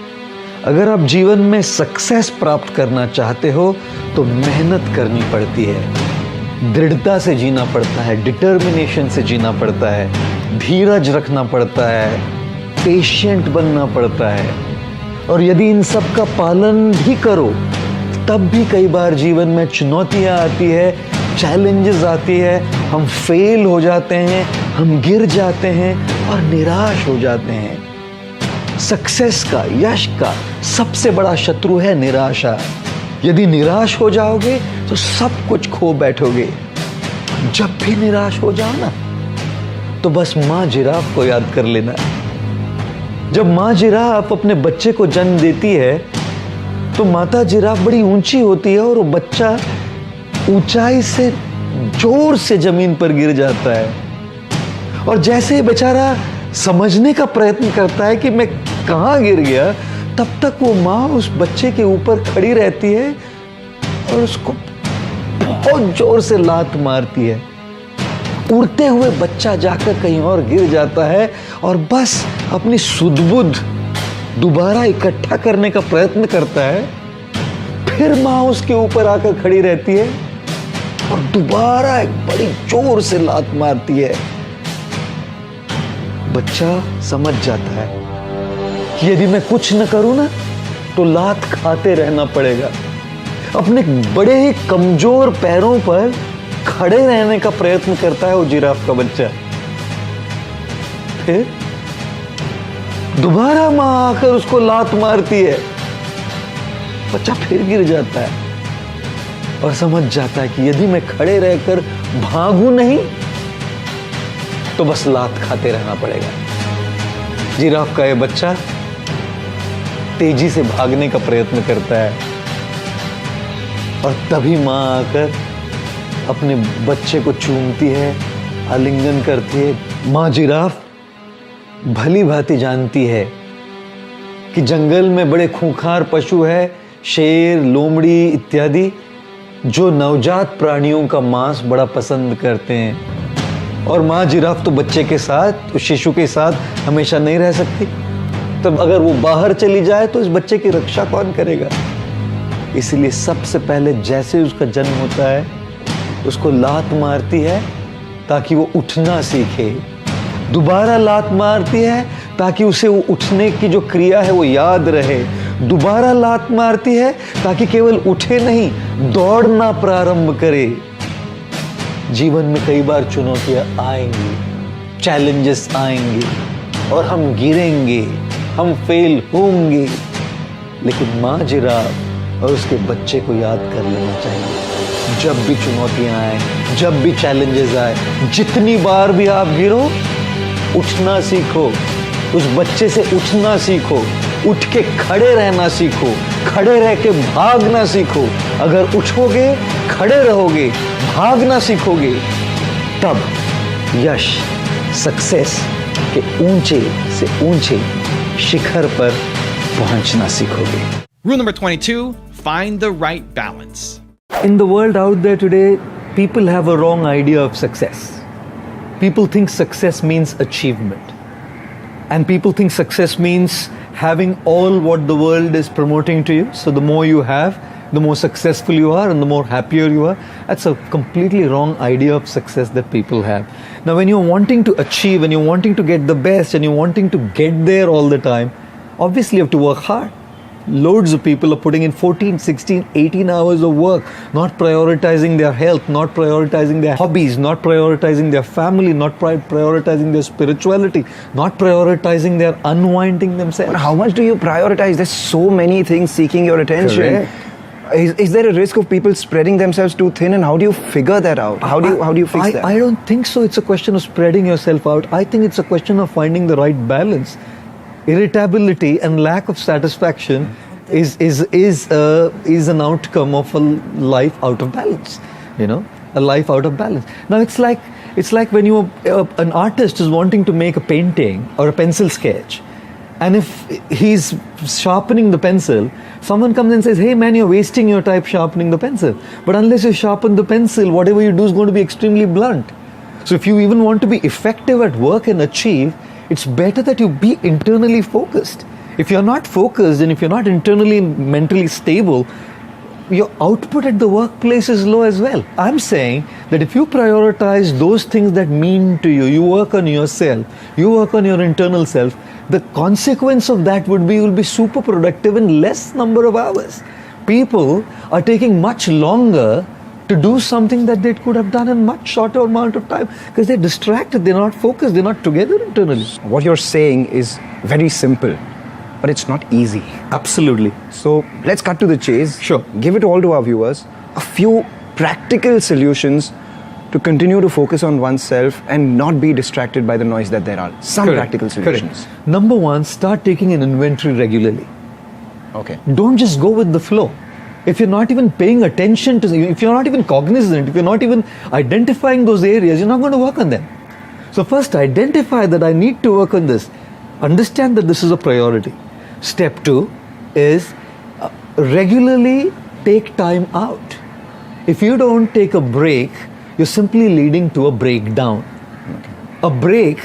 अगर आप जीवन में सक्सेस प्राप्त करना चाहते हो, तो मेहनत करनी पड़ती है, दृढ़ता से जीना पड़ता है, डिटर्मिनेशन से जीना पड़ता है, धीरज रखना पड़ता है, पेशेंट बनना पड़ता है। और यदि इन सब का पालन भी करो, तब भी कई बार जीवन में चुनौतियां आती है, चैलेंजेस आती है, हम फेल हो जाते हैं, हम गिर जाते हैं और निराश हो जाते हैं। सक्सेस का, यश का सबसे बड़ा शत्रु है निराशा। यदि निराश हो जाओगे तो सब कुछ खो बैठोगे। जब भी निराश हो जाओ ना, तो बस माँ जिराफ को याद कर लेना। जब माँ जिराफ अपने बच्चे को जन्म देती है, तो माता जिराफ बड़ी ऊंची होती है और वो बच्चा ऊंचाई से जोर से जमीन पर गिर जाता है। और जैसे ही बेचारा समझने का प्रयत्न करता है कि मैं कहाँ गिर गया, तब तक वो माँ उस बच्चे के ऊपर खड़ी रहती है और उसको बहुत जोर से लात मारती है। उड़ते हुए बच्चा जाकर कहीं और गिर जाता है और बस अपनी सुध-बुध दोबारा इकट्ठा करने का प्रयत्न करता है। फिर माँ उसके ऊपर आकर खड़ी रहती है और दोबारा एक बड़ी जोर से लात मारती है। बच्चा समझ जाता है कि यदि मैं कुछ न करूं ना, तो लात खाते रहना पड़ेगा। अपने बड़े ही कमजोर पैरों पर खड़े रहने का प्रयत्न करता है वो जिराफ का बच्चा। फिर दोबारा मां आकर उसको लात मारती है, बच्चा फिर गिर जाता है और समझ जाता है कि यदि मैं खड़े रहकर भागूं नहीं, तो बस लात खाते रहना पड़ेगा। जिराफ का ये बच्चा तेजी से भागने का प्रयत्न करता है और तभी मां आकर अपने बच्चे को चूमती है, आलिंगन करती है। मां जिराफ भली भांति जानती है कि जंगल में बड़े खूंखार पशु है, शेर, लोमड़ी इत्यादि, जो नवजात प्राणियों का मांस बड़ा पसंद करते हैं। और माँ जिराफ तो बच्चे के साथ, उस शिशु के साथ हमेशा नहीं रह सकती। तब अगर वो बाहर चली जाए तो इस बच्चे की रक्षा कौन करेगा? इसलिए सबसे पहले जैसे उसका जन्म होता है, उसको लात मारती है ताकि वो उठना सीखे। दोबारा लात मारती है ताकि उसे वो उठने की जो क्रिया है वो याद रहे। दोबारा लात मारती है ताकि केवल उठे नहीं, दौड़ना प्रारंभ करे। जीवन में कई बार चुनौतियां आएंगी, चैलेंजेस आएंगे और हम गिरेंगे, हम फेल होंगे, लेकिन माँ जिराफ और उसके बच्चे को याद कर लेना चाहिए। जब भी चुनौतियां आए, जब भी चैलेंजेस आए, जितनी बार भी आप गिरो, उठना सीखो। उस बच्चे से उठना सीखो, उठ के खड़े रहना सीखो, खड़े रह के भागना सीखो। अगर उठोगे, खड़े रहोगे, भागना सीखोगे, तब यश, सक्सेस के ऊंचे से ऊंचे शिखर पर पहुंचना सीखोगे। Rule number 22, find the right balance. In the world out there today, people have a wrong idea of success. People think success means achievement. And people think success means having all what the world is promoting to you. So the more you have, the more successful you are and the more happier you are. That's a completely wrong idea of success that people have. Now, when you're wanting to achieve and you're wanting to get the best and you're wanting to get there all the time, obviously you have to work hard. Loads of people are putting in 14, 16, 18 hours of work, not prioritizing their health, not prioritizing their hobbies, not prioritizing their family, not prioritizing their spirituality, not prioritizing their unwinding themselves. But how much do you prioritize? There's so many things seeking your attention. Correct. Is there a risk of people spreading themselves too thin, and how do you figure that out? How do you fix that? I don't think so. It's a question of spreading yourself out. I think it's a question of finding the right balance. Irritability and lack of satisfaction is an outcome of a life out of balance. A life out of balance. Now it's like when an artist is wanting to make a painting or a pencil sketch, and if he's sharpening the pencil, someone comes and says, "Hey man, you're wasting your time sharpening the pencil." But unless you sharpen the pencil, whatever you do is going to be extremely blunt. So if you even want to be effective at work and achieve, it's better that you be internally focused. If you're not focused and if you're not internally and mentally stable, your output at the workplace is low as well. I'm saying that if you prioritize those things that mean to you, you work on yourself, you work on your internal self, the consequence of that would be you'll be super productive in less number of hours. People are taking much longer to do something that they could have done in much shorter amount of time because they're distracted, they're not focused, they're not together internally. What you're saying is very simple, but it's not easy. Absolutely. So let's cut to the chase. Sure. Give it all to our viewers. A few practical solutions to continue to focus on oneself and not be distracted by the noise that there are. Some Correct. practical solutions. Correct. Number one, start taking an inventory regularly. Okay. Don't just go with the flow. If you're not even paying attention to, if you're not even cognizant, if you're not even identifying those areas, you're not going to work on them. So first identify that I need to work on this. Understand that this is a priority. Step two is regularly take time out. If you don't take a break, you're simply leading to a breakdown. Okay. A break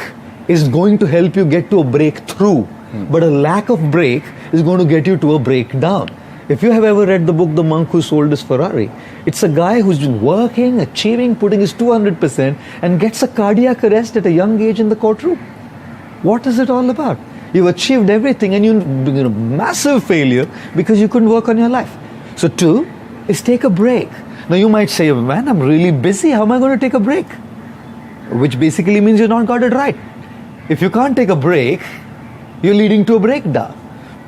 is going to help you get to a breakthrough, but a lack of break is going to get you to a breakdown. If you have ever read the book The Monk Who Sold His Ferrari, it's a guy who's been working, achieving, putting his 200% and gets a cardiac arrest at a young age in the courtroom. What is it all about? You've achieved everything and you're a massive failure because you couldn't work on your life. So two is take a break. Now you might say, man, I'm really busy. How am I going to take a break? Which basically means you've not got it right. If you can't take a break, you're leading to a breakdown.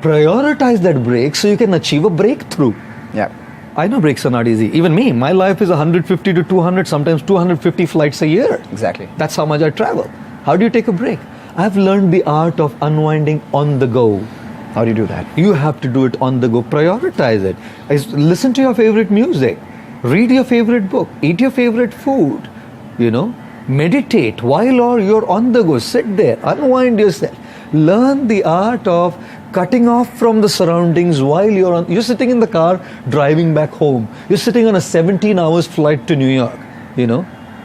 Prioritize that break so you can achieve a breakthrough. Yeah. I know breaks are not easy. Even me, my life is 150 to 200, sometimes 250 flights a year. Exactly. That's how much I travel. How do you take a break? I've learned the art of unwinding on the go. How do you do that? You have to do it on the go. Prioritize it. Listen to your favorite music. Read your favorite book. Eat your favorite food. Meditate while you're on the go. Sit there. Unwind yourself. Learn the art of cutting off from the surroundings while you're sitting in the car driving back home. You're sitting on a 17 hours flight to New York.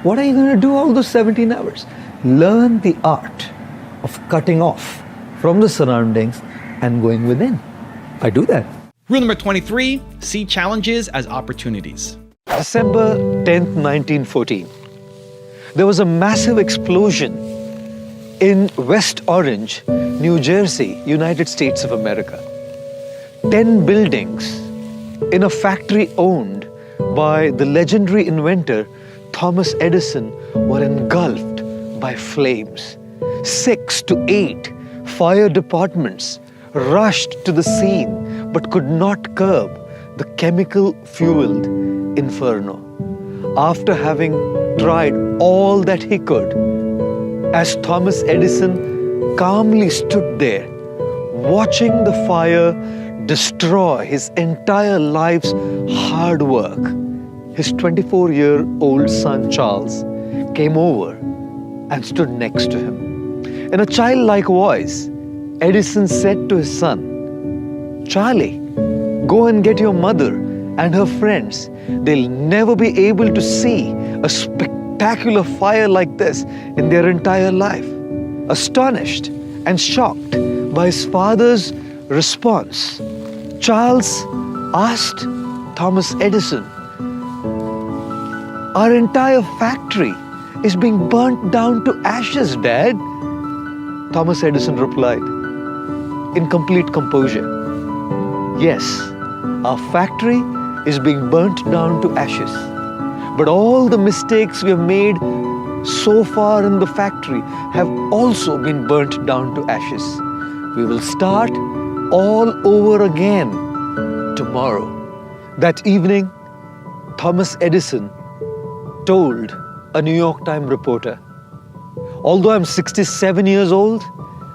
What are you going to do all those 17 hours? Learn the art of cutting off from the surroundings and going within. I do that. Rule number 23, see challenges as opportunities. December 10th, 1914. There was a massive explosion in West Orange, New Jersey, United States of America. 10 buildings in a factory owned by the legendary inventor Thomas Edison were engulfed by flames. 6 to 8 fire departments rushed to the scene but could not curb the chemical-fueled inferno. After having tried all that he could, as Thomas Edison calmly stood there, watching the fire destroy his entire life's hard work, his 24-year-old son Charles came over and stood next to him. In a childlike voice, Edison said to his son, "Charlie, go and get your mother and her friends. They'll never be able to see a spectacular fire like this in their entire life." Astonished and shocked by his father's response, Charles asked Thomas Edison, "Our entire factory is being burnt down to ashes, Dad." Thomas Edison replied, in complete composure, Yes, our factory is being burnt down to ashes. But all the mistakes we have made so far in the factory have also been burnt down to ashes. We will start all over again tomorrow. That evening, Thomas Edison told a New York Times reporter, although I'm 67 years old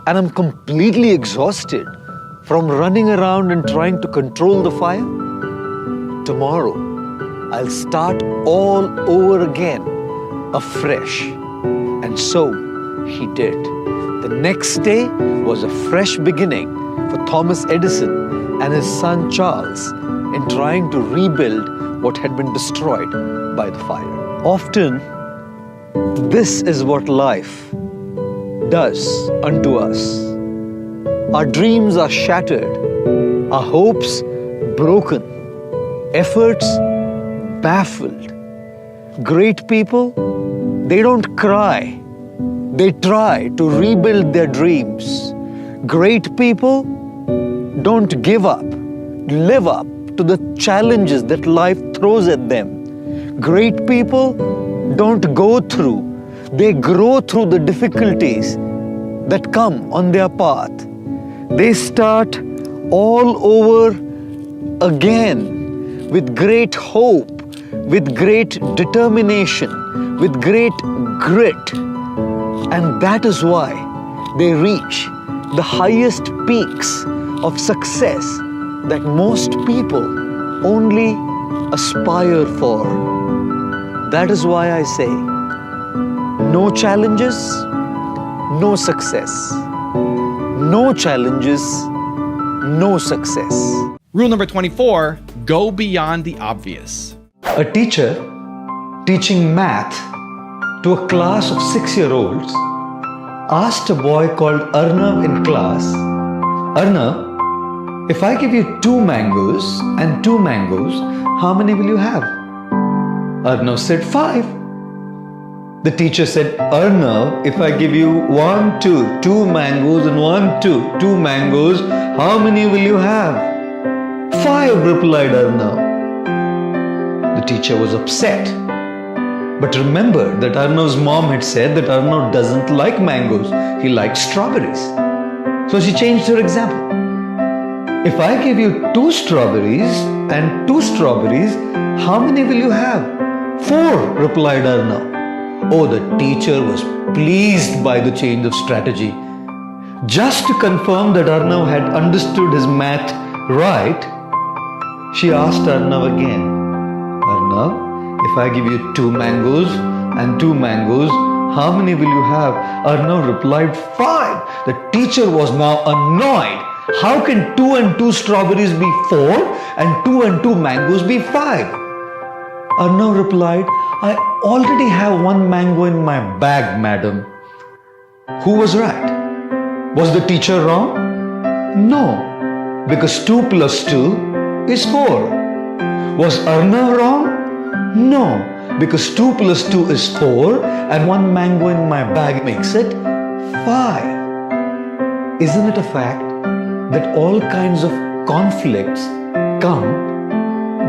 and I'm completely exhausted from running around and trying to control the fire, tomorrow I'll start all over again, afresh. And so he did. The next day was a fresh beginning for Thomas Edison and his son Charles in trying to rebuild what had been destroyed by the fire. Often, this is what life does unto us. Our dreams are shattered, our hopes broken, efforts baffled. Great people, they don't cry. They try to rebuild their dreams. Great people don't give up, live up to the challenges that life throws at them. Great people don't go through, they grow through the difficulties that come on their path. They start all over again with great hope, with great determination, with great grit. And that is why they reach the highest peaks of success that most people only aspire for. That is why I say, no challenges, no success. No challenges, no success. Rule number 24, go beyond the obvious. A teacher teaching math to a class of 6-year-olds asked a boy called Arnav in class, Arnav, if I give you 2 mangoes and 2 mangoes, how many will you have? Arnav said 5. The teacher said, Arnav, if I give you 1, 2, 2 mangoes and 1, 2 mangoes, how many will you have? 5, replied Arnav. The teacher was upset. But remember that Arnav's mom had said that Arnav doesn't like mangoes, he likes strawberries. So she changed her example. If I give you 2 strawberries and 2 strawberries, how many will you have? 4, replied Arnav. Oh, the teacher was pleased by the change of strategy. Just to confirm that Arnav had understood his math right, she asked Arnav again, Arnav, if I give you 2 mangoes and 2 mangoes, how many will you have? Arnav replied, 5. The teacher was now annoyed. How can 2 and 2 strawberries be 4 and 2 and 2 mangoes be 5? Arnav replied, I already have 1 mango in my bag, madam. Who was right? Was the teacher wrong? No, because 2 plus 2 is 4. Was Arnav wrong? No, because 2 plus 2 is 4 and 1 mango in my bag makes it 5. Isn't it a fact that all kinds of conflicts come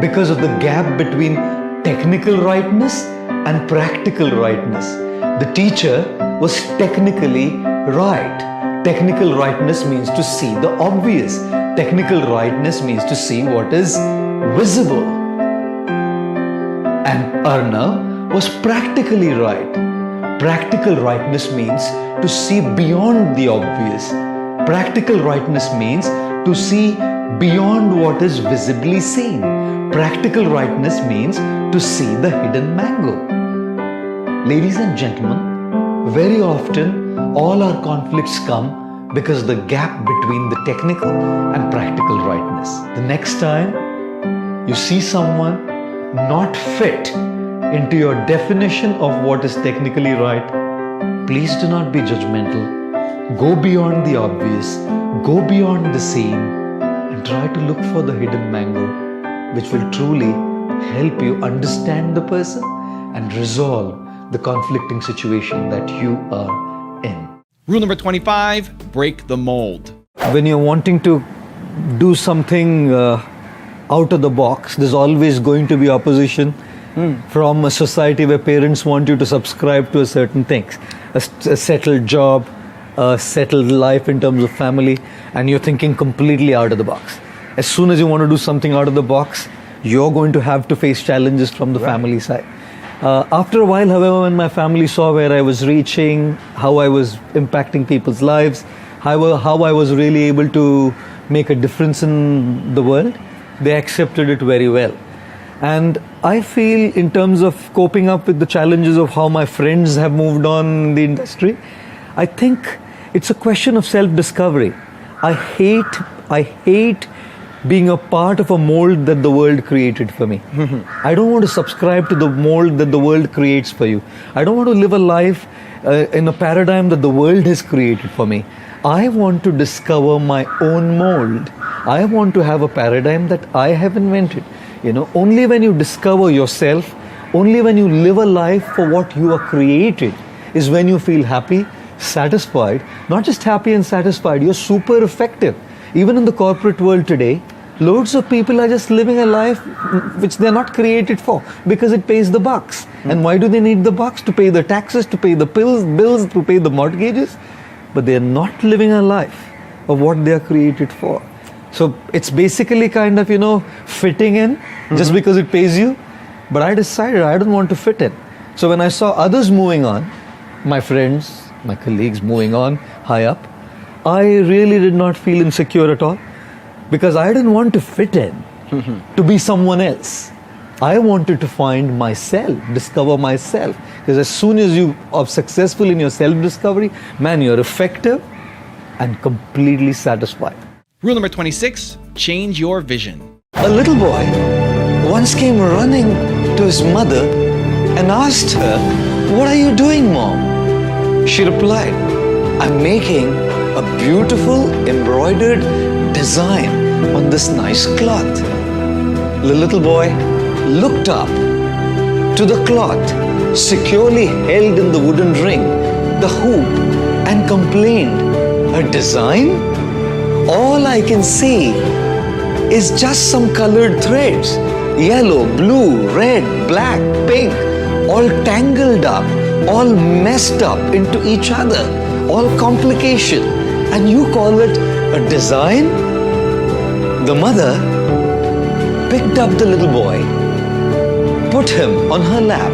because of the gap between technical rightness and practical rightness? The teacher was technically right. Technical rightness means to see the obvious. Technical rightness means to see what is visible. And Arnav was practically right. Practical rightness means to see beyond the obvious. Practical rightness means to see beyond what is visibly seen. Practical rightness means to see the hidden mango. Ladies and gentlemen, very often all our conflicts come because of the gap between the technical and practical rightness. The next time you see someone not fit into your definition of what is technically right, please do not be judgmental. Go beyond the obvious, go beyond the seen, and try to look for the hidden mango, which will truly help you understand the person and resolve the conflicting situation that you are in. Rule number 25, break the mold. When you're wanting to do something out of the box, there's always going to be opposition from a society where parents want you to subscribe to a certain things, a settled job, a settled life in terms of family, and you're thinking completely out of the box. As soon as you want to do something out of the box, you're going to have to face challenges from the family side. After a while, however, when my family saw where I was reaching, how I was impacting people's lives, how I was really able to make a difference in the world, they accepted it very well. And I feel, in terms of coping up with the challenges of how my friends have moved on in the industry, I think it's a question of self-discovery. I hate being a part of a mold that the world created for me. I don't want to subscribe to the mold that the world creates for you. I don't want to live a life in a paradigm that the world has created for me. I want to discover my own mold. I want to have a paradigm that I have invented. Only when you discover yourself, only when you live a life for what you are created, is when you feel happy, satisfied. Not just happy and satisfied, you're super effective. Even in the corporate world today, loads of people are just living a life which they're not created for, because it pays the bucks. And why do they need the bucks? To pay the taxes, to pay the bills, to pay the mortgages. But they're not living a life of what they are created for. So it's basically kind of, fitting in just because it pays you. But I decided I don't want to fit in. So when I saw others moving on, my friends, my colleagues moving on high up, I really did not feel insecure at all, because I didn't want to fit in, to be someone else. I wanted to find myself, discover myself. Because as soon as you are successful in your self-discovery, man, you're effective and completely satisfied. Rule number 26, change your vision. A little boy once came running to his mother and asked her, "What are you doing, Mom?" She replied, "I'm making a beautiful embroidered design on this nice cloth." The little boy looked up to the cloth securely held in the wooden ring, the hoop, and complained, "A design? All I can see is just some colored threads, yellow, blue, red, black, pink, all tangled up, all messed up into each other, all complication, and you call it a design?" The mother picked up the little boy, put him on her lap,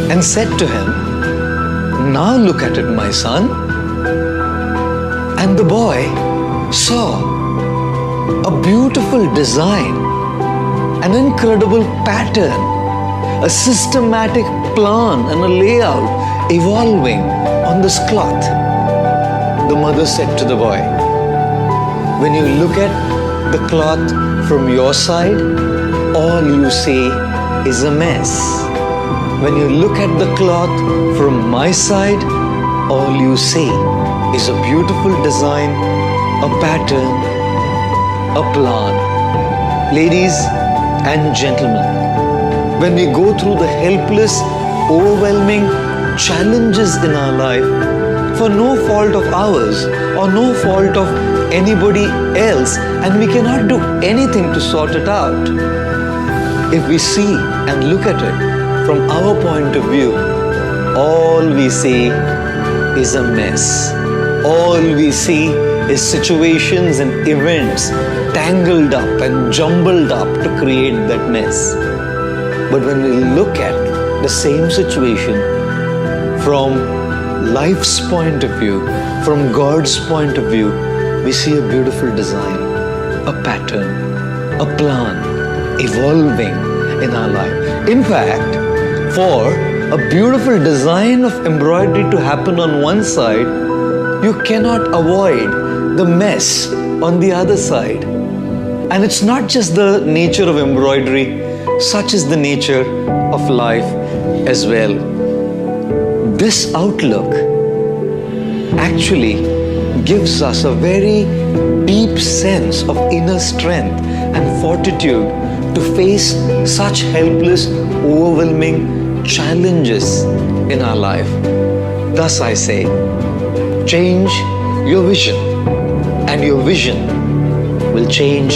and said to him, "Now look at it, my son." And the boy saw a beautiful design, an incredible pattern, a systematic plan and a layout evolving on this cloth. The mother said to the boy, "When you look at the cloth from your side, all you see is a mess. When you look at the cloth from my side, all you see is a beautiful design, a pattern, a plan." Ladies and gentlemen, when we go through the helpless, overwhelming challenges in our life, for no fault of ours or no fault of anybody else, and we cannot do anything to sort it out, if we see and look at it from our point of view, all we see is a mess. All we see is situations and events tangled up and jumbled up to create that mess. But when we look at the same situation from life's point of view, from God's point of view, we see a beautiful design, a pattern, a plan evolving in our life. In fact, for a beautiful design of embroidery to happen on one side, you cannot avoid the mess on the other side. And it's not just the nature of embroidery, such is the nature of life as well. This outlook actually gives us a very deep sense of inner strength and fortitude to face such helpless, overwhelming challenges in our life. Thus I say, change your vision, and your vision will change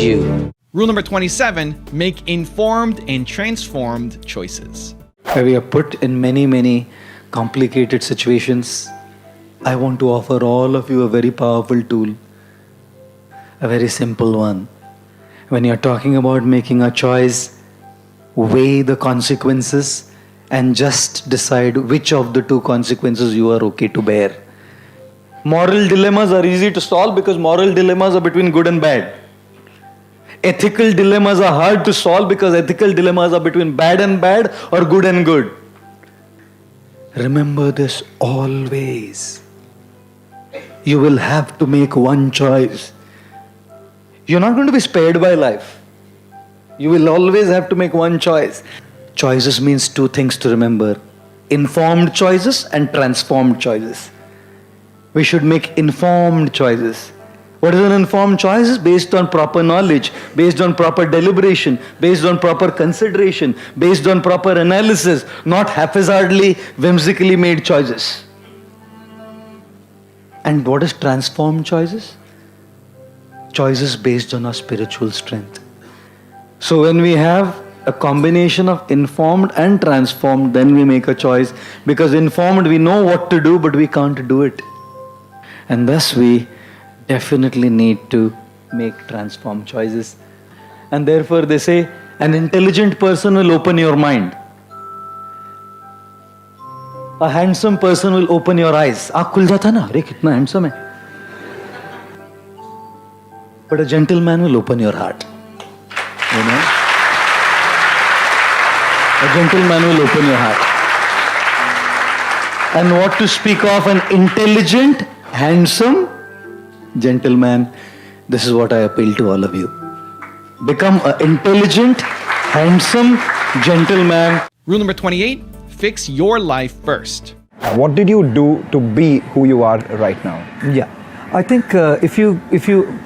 you. Rule number 27, make informed and transformed choices. We are put in many complicated situations. I want to offer all of you a very powerful tool, a very simple one. When you're talking about making a choice, weigh the consequences and just decide which of the two consequences you are okay to bear. Moral dilemmas are easy to solve because moral dilemmas are between good and bad. Ethical dilemmas are hard to solve because ethical dilemmas are between bad and bad or good and good. Remember this always. You will have to make one choice. You're not going to be spared by life. You will always have to make one choice. Choices means two things to remember: informed choices and transformed choices. We should make informed choices. What is an informed choice? Based on proper knowledge, based on proper deliberation, based on proper consideration, based on proper analysis, not haphazardly, whimsically made choices. And what is transformed choices? Choices based on our spiritual strength. So when we have a combination of informed and transformed, then we make a choice. Because informed, we know what to do, but we can't do it. And thus we definitely need to make transformed choices. And therefore they say, an intelligent person will open your mind. A handsome person will open your eyes. Aakh khul jata na, अरे कितना handsome है. But a gentleman will open your heart. You know? A gentleman will open your heart. And what to speak of an intelligent, handsome gentleman, this is what I appeal to all of you. Become an intelligent, handsome gentleman. Rule number 28, fix your life first. What did you do to be who you are right now? Yeah, I think if you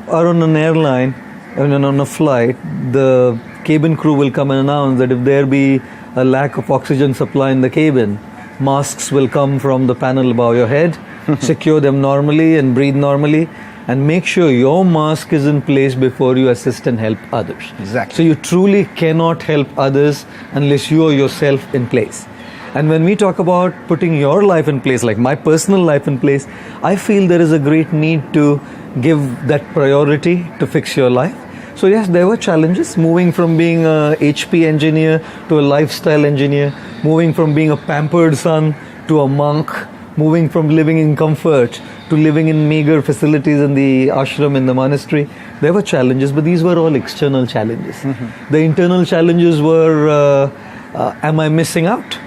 are on an airline and on a flight, the cabin crew will come and announce that if there be a lack of oxygen supply in the cabin, masks will come from the panel above your head, secure them normally and breathe normally, and make sure your mask is in place before you assist and help others. Exactly. So you truly cannot help others unless you are yourself in place. And when we talk about putting your life in place, like my personal life in place, I feel there is a great need to give that priority to fix your life. So yes, there were challenges, moving from being a HP engineer to a lifestyle engineer, moving from being a pampered son to a monk, moving from living in comfort to living in meager facilities in the ashram, in the monastery. There were challenges, but these were all external challenges. Mm-hmm. The internal challenges were, am I missing out?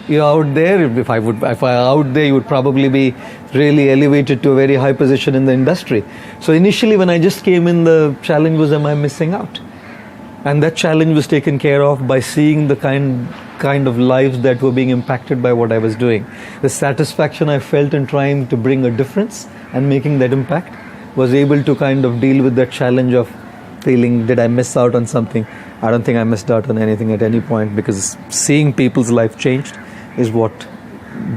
You're out there, if I out there, you would probably be really elevated to a very high position in the industry. So initially when I just came in, the challenge was, am I missing out? And that challenge was taken care of by seeing the kind of lives that were being impacted by what I was doing. The satisfaction I felt in trying to bring a difference and making that impact was able to kind of deal with that challenge of feeling, did I miss out on something? I don't think I missed out on anything at any point, because seeing people's life changed is what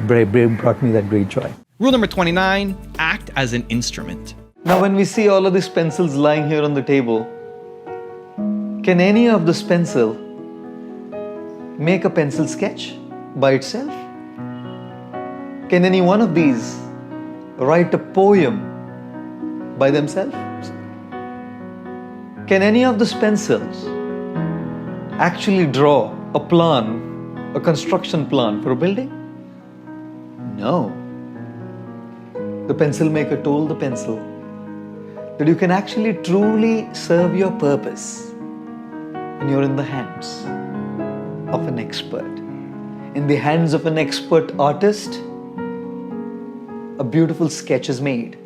brought me that great joy. Rule number 29, act as an instrument. Now when we see all of these pencils lying here on the table, can any of this pencil make a pencil sketch by itself? Can any one of these write a poem by themselves? Can any of these pencils actually draw a plan, a construction plan for a building? No. The pencil maker told the pencil that you can actually truly serve your purpose when you're in the hands of an expert. In the hands of an expert artist, a beautiful sketch is made.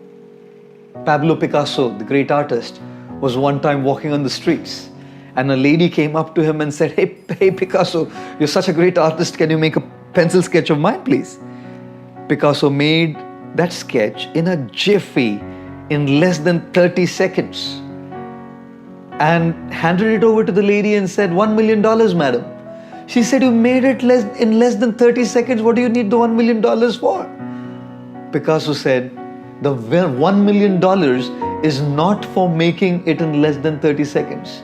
Pablo Picasso, the great artist, was one time walking on the streets, and a lady came up to him and said, Hey Picasso, you're such a great artist, can you make a pencil sketch of mine, please? Picasso made that sketch in a jiffy, in less than 30 seconds, and handed it over to the lady and said, $1 million, madam. She said, you made it in less than 30 seconds, what do you need the $1 million for? Picasso said, the $1 million is not for making it in less than 30 seconds.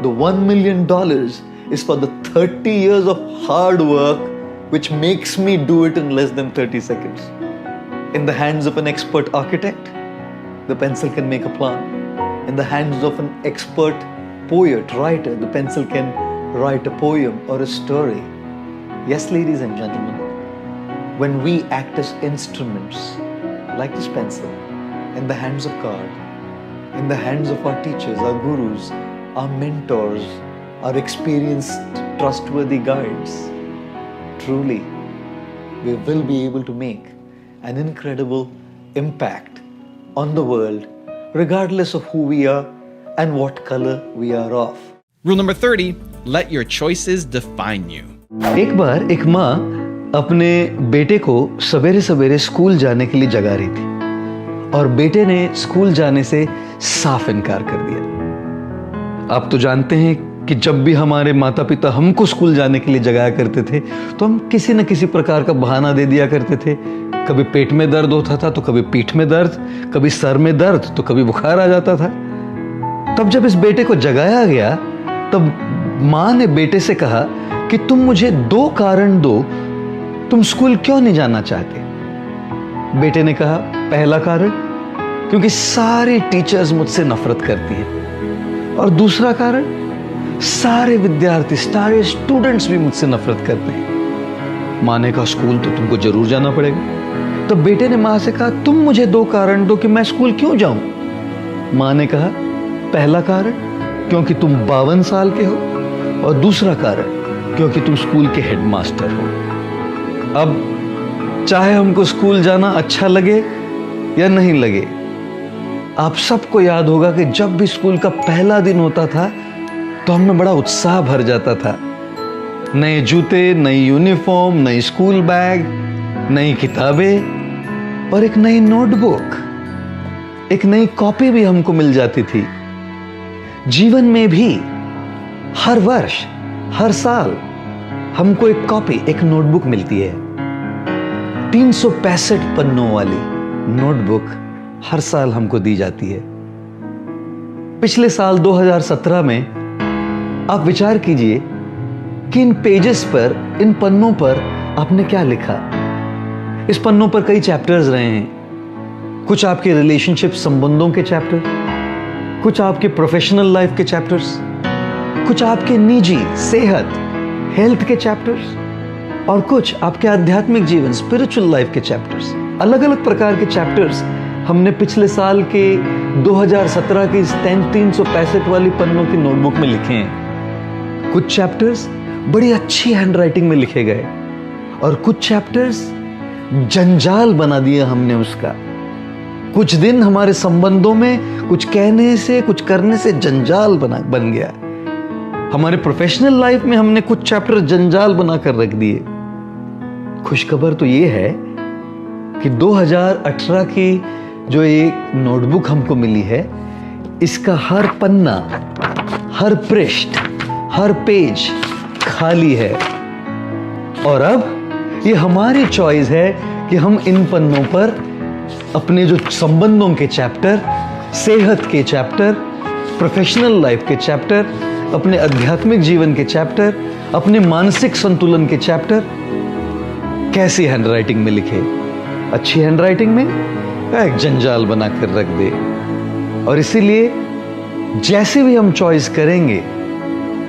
The $1 million is for the 30 years of hard work which makes me do it in less than 30 seconds. In the hands of an expert architect, the pencil can make a plan. In the hands of an expert poet, writer, the pencil can write a poem or a story. Yes, ladies and gentlemen, when we act as instruments, like this pencil, in the hands of God, in the hands of our teachers, our gurus, our mentors, our experienced, trustworthy guides, truly, we will be able to make an incredible impact on the world, regardless of who we are and what color we are of. Rule number 30, let your choices define you. एक बार एक माँ अपने बेटे को सवेरे सवेरे school जाने के लिए जगा रही थी और बेटे ने स्कूल जाने से साफ इनकार कर दिया। आप तो जानते हैं कि जब भी हमारे माता पिता हमको स्कूल जाने के लिए जगाया करते थे तो हम किसी न किसी प्रकार का बहाना दे दिया करते थे। कभी पेट में दर्द होता था तो कभी पीठ में दर्द, कभी सर में दर्द तो कभी बुखार आ जाता था। तब जब इस बेटे को जगाया गया तब माँ ने बेटे से कहा कि तुम मुझे 2 कारण दो, तुम स्कूल क्यों नहीं जाना चाहते। बेटे ने कहा, पहला कारण क्योंकि सारे टीचर्स मुझसे नफरत करती हैं, और दूसरा कारण सारे विद्यार्थी, सारे स्टूडेंट्स भी मुझसे नफरत करते हैं। माँ ने कहा, स्कूल तो तुमको जरूर जाना पड़ेगा। तो बेटे ने माँ से कहा, तुम मुझे 2 कारण दो कि मैं स्कूल क्यों जाऊं। माँ ने कहा, पहला कारण क्योंकि तुम 52 साल के हो, और दूसरा कारण क्योंकि तुम स्कूल के हेडमास्टर हो। अब चाहे हमको स्कूल जाना अच्छा लगे या नहीं लगे, आप सबको याद होगा कि जब भी स्कूल का पहला दिन होता था तो हमें बड़ा उत्साह भर जाता था। नए जूते, नई यूनिफॉर्म, नई स्कूल बैग, नई किताबें और एक नई नोटबुक, एक नई कॉपी भी हमको मिल जाती थी। जीवन में भी हर वर्ष, हर साल हमको एक कॉपी, एक नोटबुक मिलती है। 365 पन्नों वाली नोटबुक हर साल हमको दी जाती है। पिछले साल 2017 में आप विचार कीजिए कि इन पेजेस पर, इन पन्नों पर आपने क्या लिखा। इस पन्नों पर कई चैप्टर्स रहे हैं। कुछ आपके रिलेशनशिप, संबंधों के चैप्टर, कुछ आपके प्रोफेशनल लाइफ के चैप्टर्स, कुछ आपके निजी सेहत, हेल्थ के चैप्टर्स, और कुछ आपके आध्यात्मिक जीवन, स्पिरिचुअल लाइफ के चैप्टर्स। अलग अलग प्रकार के चैप्टर्स हमने पिछले साल के 2017 की 365 वाली पन्नों की नोटबुक में लिखे हैं। कुछ चैप्टर्स बड़ी अच्छी हैंडराइटिंग में लिखे गए और कुछ चैप्टर्स जंजाल बना दिया हमने उसका। कुछ दिन हमारे संबंधों में कुछ कहने से, कुछ करने से जंजाल बन गया। हमारे प्रोफेशनल लाइफ में हमने कुछ चैप्टर जंजाल बनाकर रख दिए। खुशखबर तो ये है कि 2018 की जो एक नोटबुक हमको मिली है, इसका हर पन्ना, हर पृष्ठ, हर पेज खाली है। और अब ये हमारी चॉइस है कि हम इन पन्नों पर अपने जो संबंधों के चैप्टर, सेहत के चैप्टर, प्रोफेशनल लाइफ के चैप्टर, अपने आध्यात्मिक जीवन के चैप्टर, अपने मानसिक संतुलन के चैप्टर कैसी हैंडराइटिंग में लिखे। अच्छी हैंडराइटिंग में एक जंजाल बनाकर रख दे। और इसीलिए जैसे भी हम चॉइस करेंगे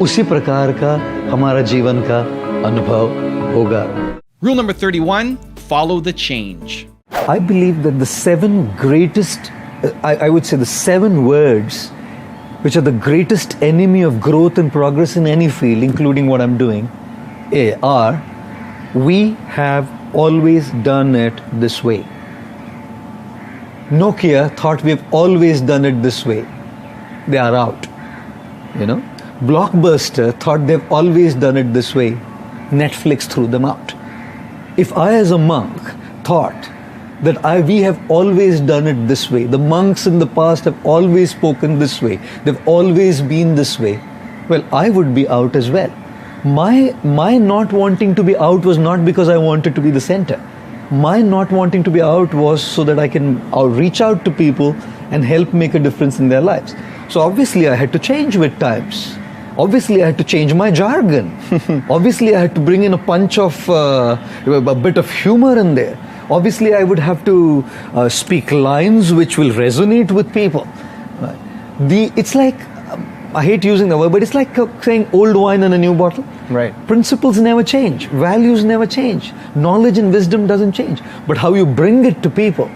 उसी प्रकार का हमारा जीवन का अनुभव होगा। Rule number 31, follow the change. I believe that the 7 greatest, I would say the 7 words which are the greatest enemy of growth and progress in any field, including what I'm doing, are, we have always done it this way. Nokia thought we've always done it this way. They are out. Blockbuster thought they've always done it this way. Netflix threw them out. If I as a monk thought that we have always done it this way, the monks in the past have always spoken this way, they've always been this way, well, I would be out as well. My not wanting to be out was not because I wanted to be the center. My not wanting to be out was so that I can reach out to people and help make a difference in their lives. So obviously I had to change with times. Obviously I had to change my jargon. Obviously I had to bring in a punch of, a bit of humor in there. Obviously I would have to speak lines which will resonate with people. It's like, I hate using the word, but it's like saying old wine in a new bottle. Right. Principles never change. Values never change. Knowledge and wisdom doesn't change. But how you bring it to people,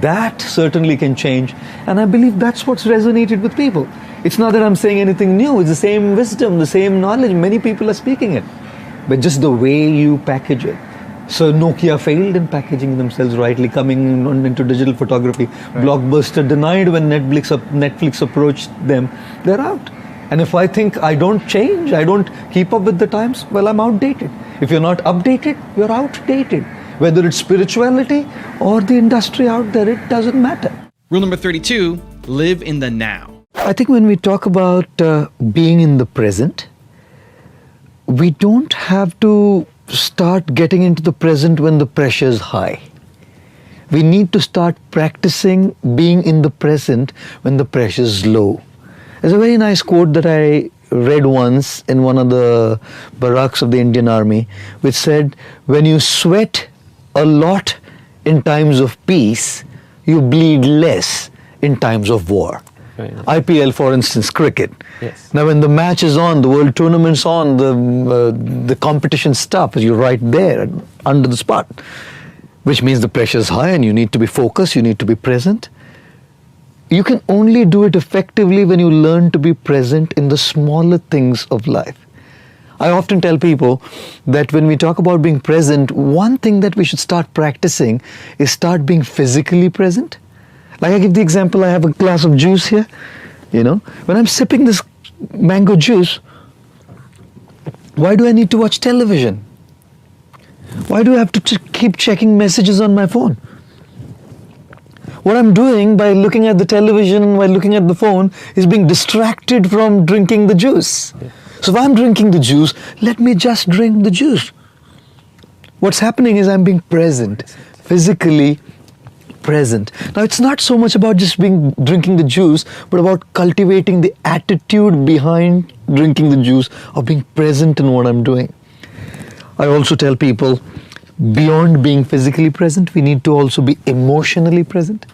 that certainly can change. And I believe that's what's resonated with people. It's not that I'm saying anything new. It's the same wisdom, the same knowledge. Many people are speaking it. But just the way you package it. So Nokia failed in packaging themselves rightly, coming into digital photography. Right. Blockbuster denied when Netflix approached them. They're out. And if I think I don't change, I don't keep up with the times, well, I'm outdated. If you're not updated, you're outdated. Whether it's spirituality or the industry out there, it doesn't matter. Rule number 32, live in the now. I think when we talk about being in the present, we don't have to start getting into the present when the pressure is high. We need to start practicing being in the present when the pressure is low. There's a very nice quote that I read once in one of the barracks of the Indian Army, which said, when you sweat a lot in times of peace, you bleed less in times of war. Right. IPL, for instance, cricket. Yes. Now, when the match is on, the world tournament's on, the competition stops, you're right there under the spot, which means the pressure is high and you need to be focused, you need to be present. You can only do it effectively when you learn to be present in the smaller things of life. I often tell people that when we talk about being present, one thing that we should start practicing is start being physically present. Like I give the example, I have a glass of juice here, when I'm sipping this mango juice, why do I need to watch television? Why do I have to keep checking messages on my phone? What I'm doing by looking at the television, by looking at the phone, is being distracted from drinking the juice. So if I'm drinking the juice, let me just drink the juice. What's happening is I'm being present, physically present. Now, it's not so much about just drinking the juice, but about cultivating the attitude behind drinking the juice, of being present in what I'm doing. I also tell people, beyond being physically present, we need to also be emotionally present.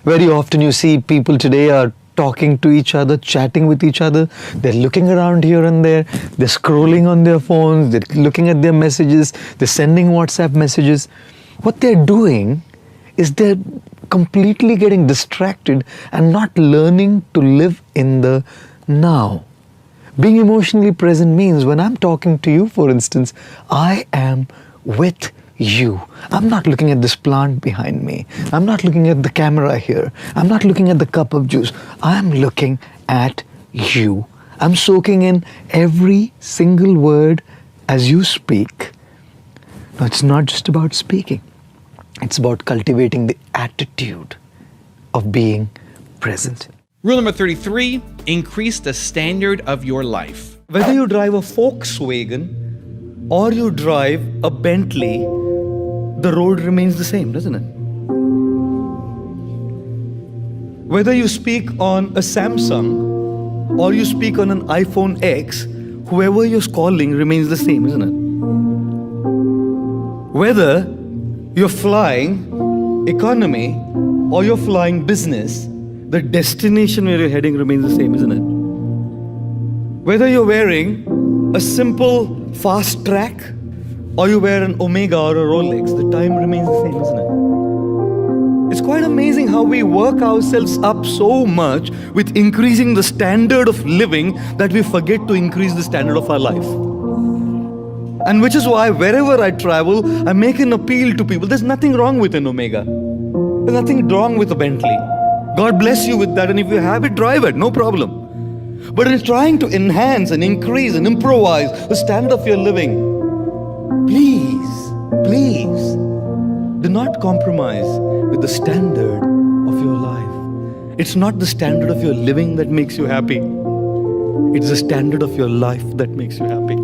Very often you see people today are talking to each other, chatting with each other. They're looking around here and there. They're scrolling on their phones. They're looking at their messages. They're sending WhatsApp messages. What they're doing is they're completely getting distracted and not learning to live in the now. Being emotionally present means when I'm talking to you, for instance, I am with you. I'm not looking at this plant behind me. I'm not looking at the camera here. I'm not looking at the cup of juice. I'm looking at you. I'm soaking in every single word as you speak. Now, it's not just about speaking. It's about cultivating the attitude of being present. Rule number 33, increase the standard of your life. Whether you drive a Volkswagen or you drive a Bentley, the road remains the same, doesn't it? Whether you speak on a Samsung or you speak on an iPhone X, whoever you're calling remains the same, isn't it? Whether you're flying economy or you're flying business, the destination where you're heading remains the same, isn't it? Whether you're wearing a simple fast track or you wear an Omega or a Rolex, the time remains the same, isn't it? It's quite amazing how we work ourselves up so much with increasing the standard of living that we forget to increase the standard of our life. And which is why wherever I travel, I make an appeal to people. There's nothing wrong with an Omega. There's nothing wrong with a Bentley. God bless you with that, and if you have it, drive it, no problem. But in trying to enhance and increase and improvise the standard of your living, please, do not compromise with the standard of your life. It's not the standard of your living that makes you happy. It's the standard of your life that makes you happy.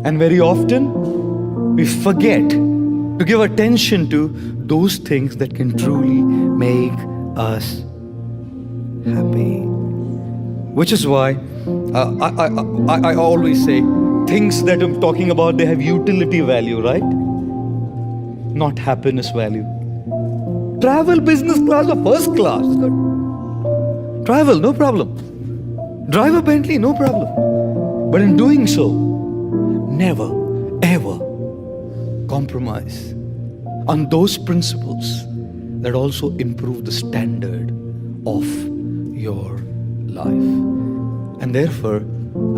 And very often, we forget to give attention to those things that can truly make us happy. Which is why I always say things that I'm talking about, they have utility value, right? Not happiness value. Travel business class or first class. Travel, no problem. Drive a Bentley, no problem. But in doing so, never, ever compromise on those principles that also improve the standard of your life. And therefore,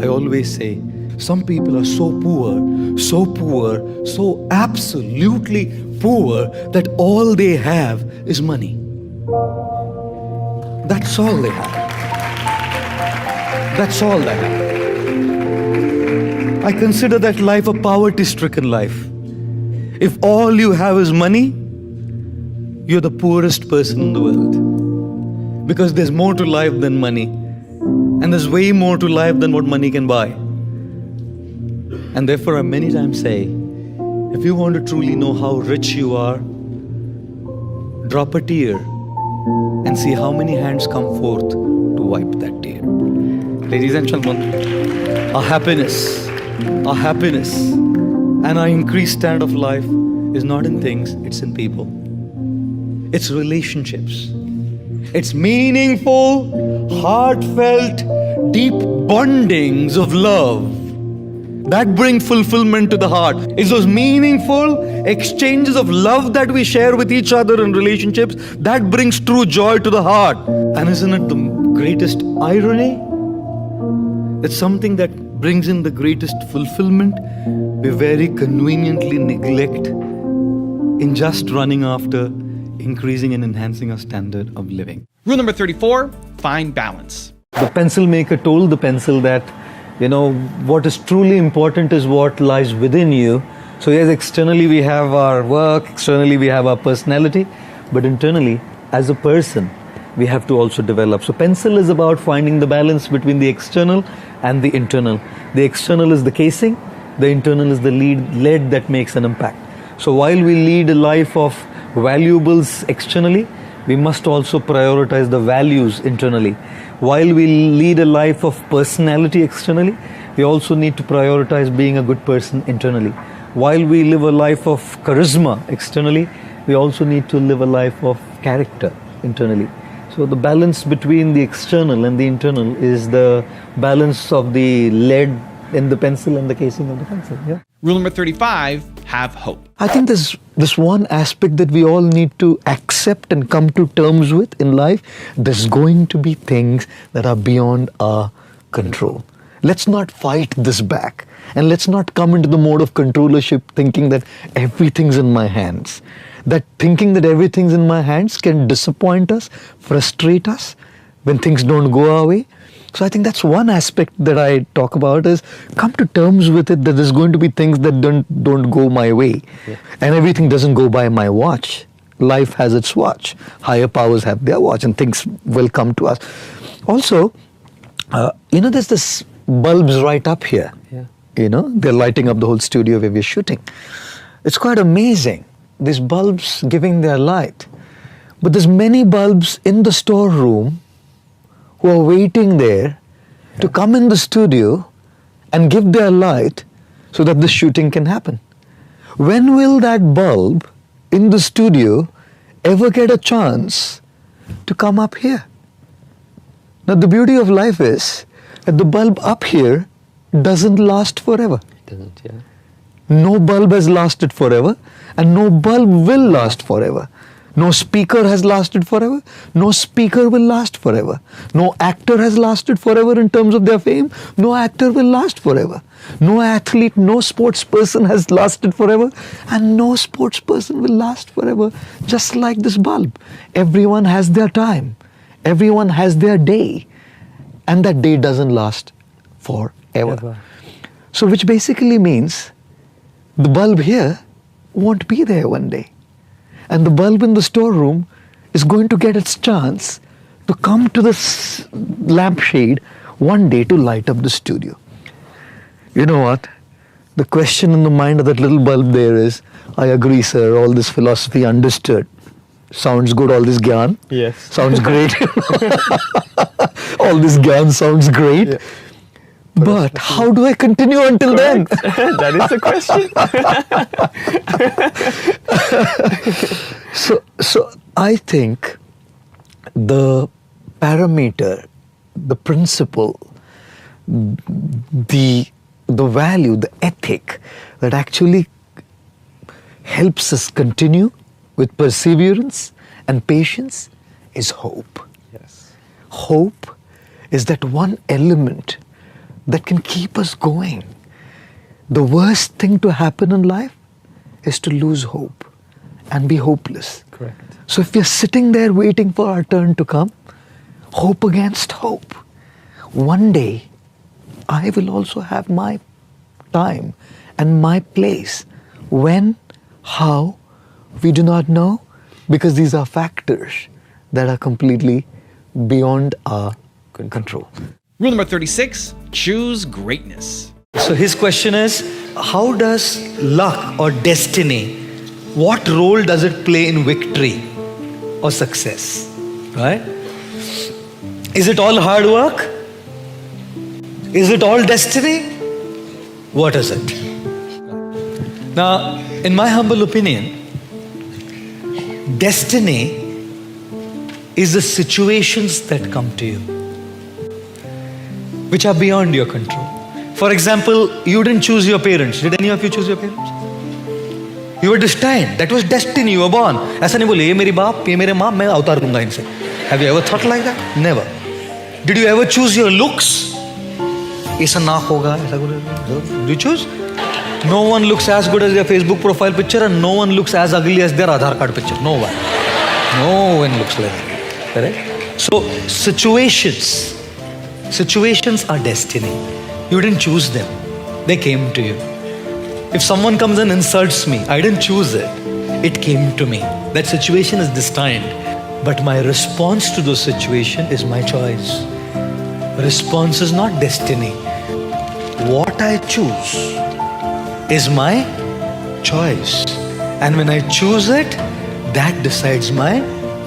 I always say, some people are so poor, so absolutely poor that all they have is money. That's all they have. That's all they have. I consider that life a poverty-stricken life. If all you have is money, you're the poorest person in the world. Because there's more to life than money. And there's way more to life than what money can buy. And therefore I many times say, if you want to truly know how rich you are, drop a tear and see how many hands come forth to wipe that tear. Ladies and gentlemen, our happiness and our increased standard of life is not in things, it's in people. It's relationships. It's meaningful, heartfelt, deep bondings of love that bring fulfillment to the heart. It's those meaningful exchanges of love that we share with each other in relationships that brings true joy to the heart. And isn't it the greatest irony that something that brings in the greatest fulfillment, we very conveniently neglect in just running after increasing and enhancing our standard of living. Rule number 34, find balance. The pencil maker told the pencil that, what is truly important is what lies within you. So yes, externally we have our work, externally we have our personality, but internally, as a person, we have to also develop. So pencil is about finding the balance between the external and the internal. The external is the casing, the internal is the lead that makes an impact. So while we lead a life of valuables externally, we must also prioritize the values internally. While we lead a life of personality externally, we also need to prioritize being a good person internally. While we live a life of charisma externally, we also need to live a life of character internally. So the balance between the external and the internal is the balance of the lead in the pencil and the casing of the pencil. Yeah. Rule number 35, have hope. I think there's this one aspect that we all need to accept and come to terms with in life. There's going to be things that are beyond our control. Let's not fight this back. And let's not come into the mode of controllership thinking that everything's in my hands. That thinking that everything's in my hands can disappoint us, frustrate us when things don't go our way. So I think that's one aspect that I talk about is come to terms with it that there's going to be things that don't go my way. Yeah. And everything doesn't go by my watch. Life has its watch. Higher powers have their watch and things will come to us. Also, there's this bulbs right up here. Yeah. They're lighting up the whole studio where we're shooting. It's quite amazing. These bulbs giving their light. But there's many bulbs in the storeroom who are waiting there to come in the studio and give their light so that the shooting can happen. When will that bulb in the studio ever get a chance to come up here? Now the beauty of life is that the bulb up here doesn't last forever. Doesn't, yeah. No bulb has lasted forever and no bulb will last forever. No speaker has lasted forever. No speaker will last forever. No actor has lasted forever in terms of their fame. No actor will last forever. No athlete, no sports person has lasted forever. And no sports person will last forever. Just like this bulb. Everyone has their time. Everyone has their day. And that day doesn't last forever. Ever. So which basically means the bulb here won't be there one day. And the bulb in the storeroom is going to get its chance to come to the lampshade one day to light up the studio. You know what? The question in the mind of that little bulb there is, I agree, sir, all this philosophy understood. Sounds good, all this gyan. Yes. Sounds great. All this gyan sounds great. Yeah. But how do I continue until then? That is the question. So I think the parameter, the principle, the value, the ethic that actually helps us continue with perseverance and patience is hope. Yes. Hope is that one element that can keep us going. The worst thing to happen in life is to lose hope and be hopeless. Correct. So if we are sitting there waiting for our turn to come, hope against hope. One day, I will also have my time and my place. When, how, we do not know, because these are factors that are completely beyond our control. Rule number 36, choose greatness. So his question is, how does luck or destiny, what role does it play in victory or success? Right? Is it all hard work? Is it all destiny? What is it? Now, in my humble opinion, destiny is the situations that come to you, which are beyond your control. For example, you didn't choose your parents. Did any of you choose your parents? You were destined. That was destiny. You were born. ऐसा नहीं बोले ये मेरी बाप, ये मेरे माँ, मैं अवतार लूँगा इनसे. Have you ever thought like that? Never. Did you ever choose your looks? ऐसा नाक होगा, ऐसा कुछ. Do you choose? No one looks as good as their Facebook profile picture, and no one looks as ugly as their Aadhaar card picture. No one. No one looks like that. Correct? So situations are destiny. You didn't choose them. They came to you. If someone comes and insults me, I didn't choose it. It came to me. That situation is destined. But my response to those situations is my choice. Response is not destiny. What I choose is my choice. And when I choose it, that decides my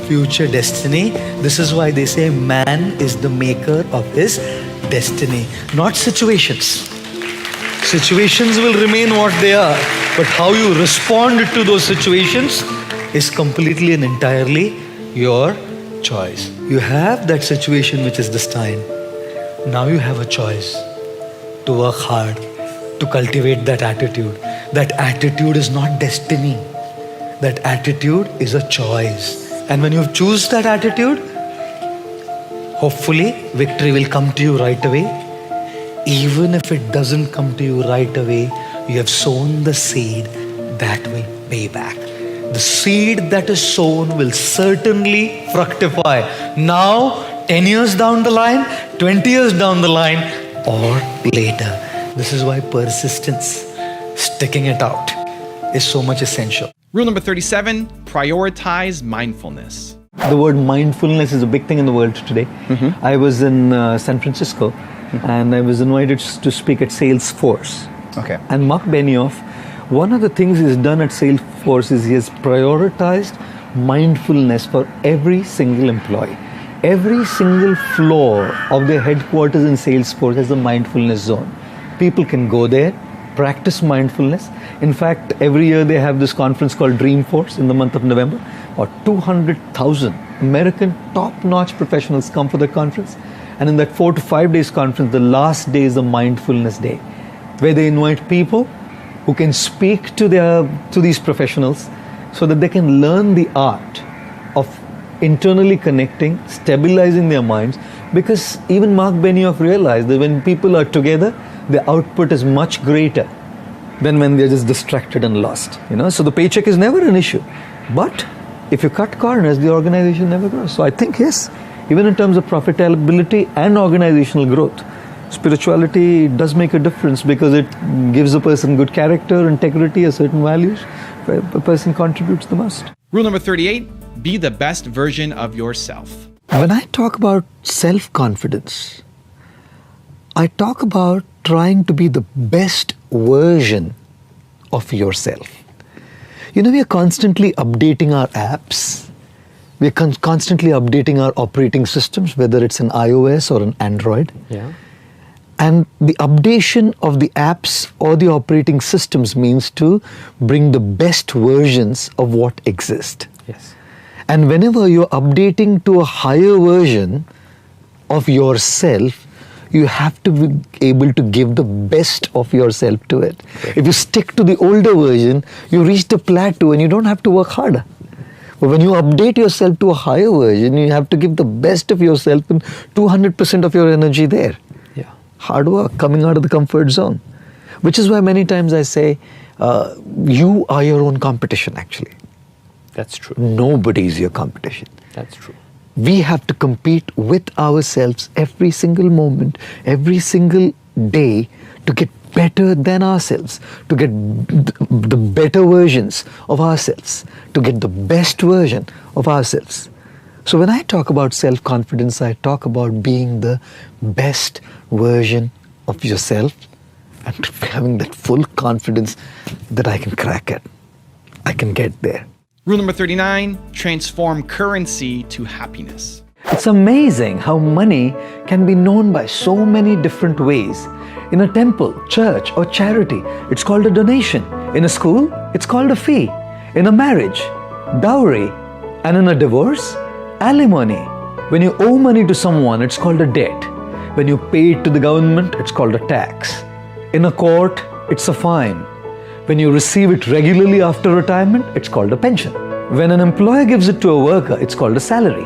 future destiny. This is why they say man is the maker of his destiny, not situations. Situations will remain what they are, but how you respond to those situations is completely and entirely your choice. You have that situation which is destined. Now you have a choice to work hard, to cultivate that attitude. That attitude is not destiny. That attitude is a choice. And when you choose that attitude, hopefully victory will come to you right away. Even if it doesn't come to you right away, you have sown the seed that will pay back. The seed that is sown will certainly fructify. Now, 10 years down the line, 20 years down the line, or later. This is why persistence, sticking it out, is so much essential. Rule number 37, prioritize mindfulness. The word mindfulness is a big thing in the world today. I was in San Francisco and I was invited to speak at Salesforce. Okay. And Mark Benioff, one of the things he's done at Salesforce is he has prioritized mindfulness for every single employee. Every single floor of their headquarters in Salesforce has a mindfulness zone. People can go there, practice mindfulness. In fact, every year they have this conference called Dreamforce in the month of November. Or 200,000 American top-notch professionals come for the conference. And in that 4 to 5 days conference, the last day is a mindfulness day, where they invite people who can speak to these professionals so that they can learn the art of internally connecting, stabilizing their minds. Because even Mark Benioff realized that when people are together, the output is much greater than when they're just distracted and lost. So the paycheck is never an issue. But if you cut corners, the organization never grows. So I think, yes, even in terms of profitability and organizational growth, spirituality does make a difference because it gives a person good character, integrity, certain values, where a person contributes the most. Rule number 38, be the best version of yourself. When I talk about self-confidence, I talk about trying to be the best version of yourself. You know, we are constantly updating our apps. We are constantly updating our operating systems, whether it's an iOS or an Android. Yeah. And the updation of the apps or the operating systems means to bring the best versions of what exist. Yes. And whenever you're updating to a higher version of yourself, you have to be able to give the best of yourself to it. Okay. If you stick to the older version, you reach the plateau and you don't have to work harder. But when you update yourself to a higher version, you have to give the best of yourself and 200% of your energy there. Yeah. Hard work, coming out of the comfort zone. Which is why many times I say, you are your own competition actually. That's true. Nobody is your competition. That's true. We have to compete with ourselves every single moment, every single day to get better than ourselves, to get the better versions of ourselves, to get the best version of ourselves. So when I talk about self-confidence, I talk about being the best version of yourself and having that full confidence that I can crack it. I can get there. Rule number 39, transform currency to happiness. It's amazing how money can be known by so many different ways. In a temple, church, or charity, it's called a donation. In a school, it's called a fee. In a marriage, dowry. And in a divorce, alimony. When you owe money to someone, it's called a debt. When you pay it to the government, it's called a tax. In a court, it's a fine. When you receive it regularly after retirement, it's called a pension. When an employer gives it to a worker, it's called a salary.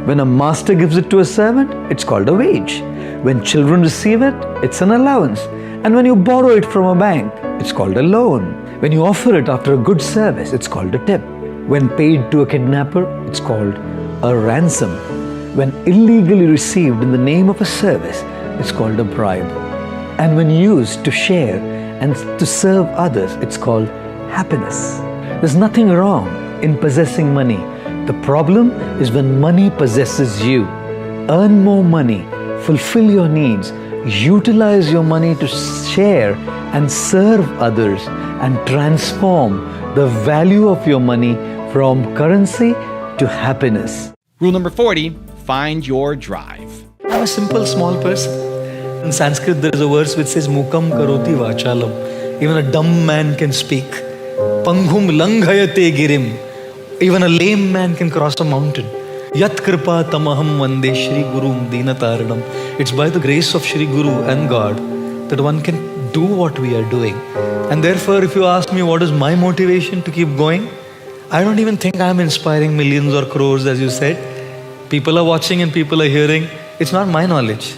When a master gives it to a servant, it's called a wage. When children receive it, it's an allowance. And when you borrow it from a bank, it's called a loan. When you offer it after a good service, it's called a tip. When paid to a kidnapper, it's called a ransom. When illegally received in the name of a service, it's called a bribe. And when used to share and to serve others, it's called happiness. There's nothing wrong in possessing money. The problem is when money possesses you. Earn more money, fulfill your needs, utilize your money to share and serve others, and transform the value of your money from currency to happiness. Rule number 40, find your drive. I'm a simple, small person. In Sanskrit, there is a verse which says, Mukam karoti vachalam. Even a dumb man can speak. Panghum langhayate girim. Even a lame man can cross a mountain. Yat kripa tamaham vande Shri Gurum dinataranam. It's by the grace of Shri Guru and God that one can do what we are doing. And therefore, if you ask me what is my motivation to keep going, I don't even think I'm inspiring millions or crores, as you said. People are watching and people are hearing. It's not my knowledge.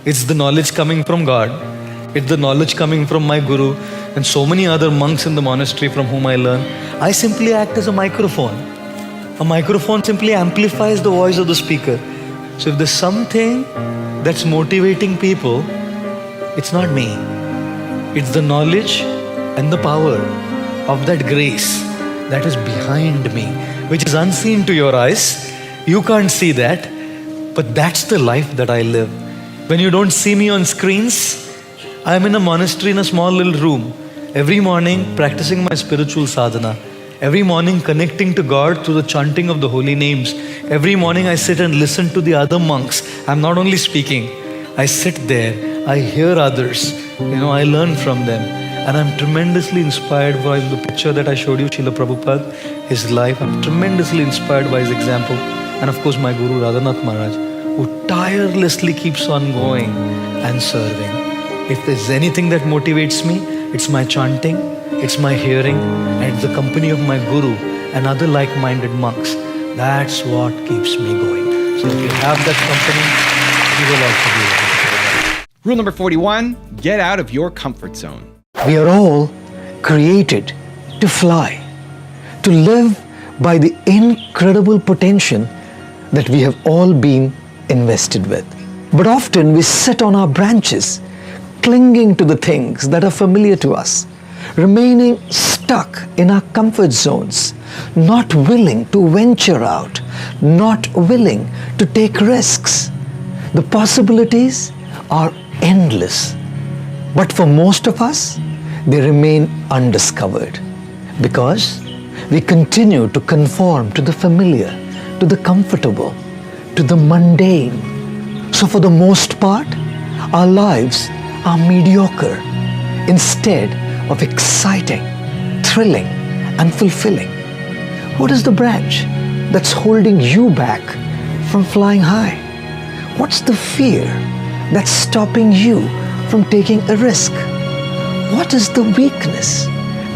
It's the knowledge coming from God. It's the knowledge coming from my Guru and so many other monks in the monastery from whom I learn. I simply act as a microphone. A microphone simply amplifies the voice of the speaker. So if there's something that's motivating people, it's not me. It's the knowledge and the power of that grace that is behind me, which is unseen to your eyes. You can't see that, but that's the life that I live. When you don't see me on screens, I'm in a monastery in a small little room. Every morning practicing my spiritual sadhana. Every morning connecting to God through the chanting of the holy names. Every morning I sit and listen to the other monks. I'm not only speaking. I sit there. I hear others. I learn from them. And I'm tremendously inspired by the picture that I showed you, Srila Prabhupada, his life. I'm tremendously inspired by his example. And of course my Guru Radhanath Maharaj, who tirelessly keeps on going and serving. If there's anything that motivates me, it's my chanting, it's my hearing, and it's the company of my Guru and other like-minded monks. That's what keeps me going. So if you have that company, you will also be able to do that. Rule number 41, get out of your comfort zone. We are all created to fly, to live by the incredible potential that we have all been invested with. But often we sit on our branches, clinging to the things that are familiar to us, remaining stuck in our comfort zones, not willing to venture out, not willing to take risks. The possibilities are endless, But for most of us, they remain undiscovered because we continue to conform to the familiar, to the comfortable, to the mundane. So for the most part, our lives are mediocre instead of exciting, thrilling, and fulfilling. What is the branch that's holding you back from flying high? What's the fear that's stopping you from taking a risk? What is the weakness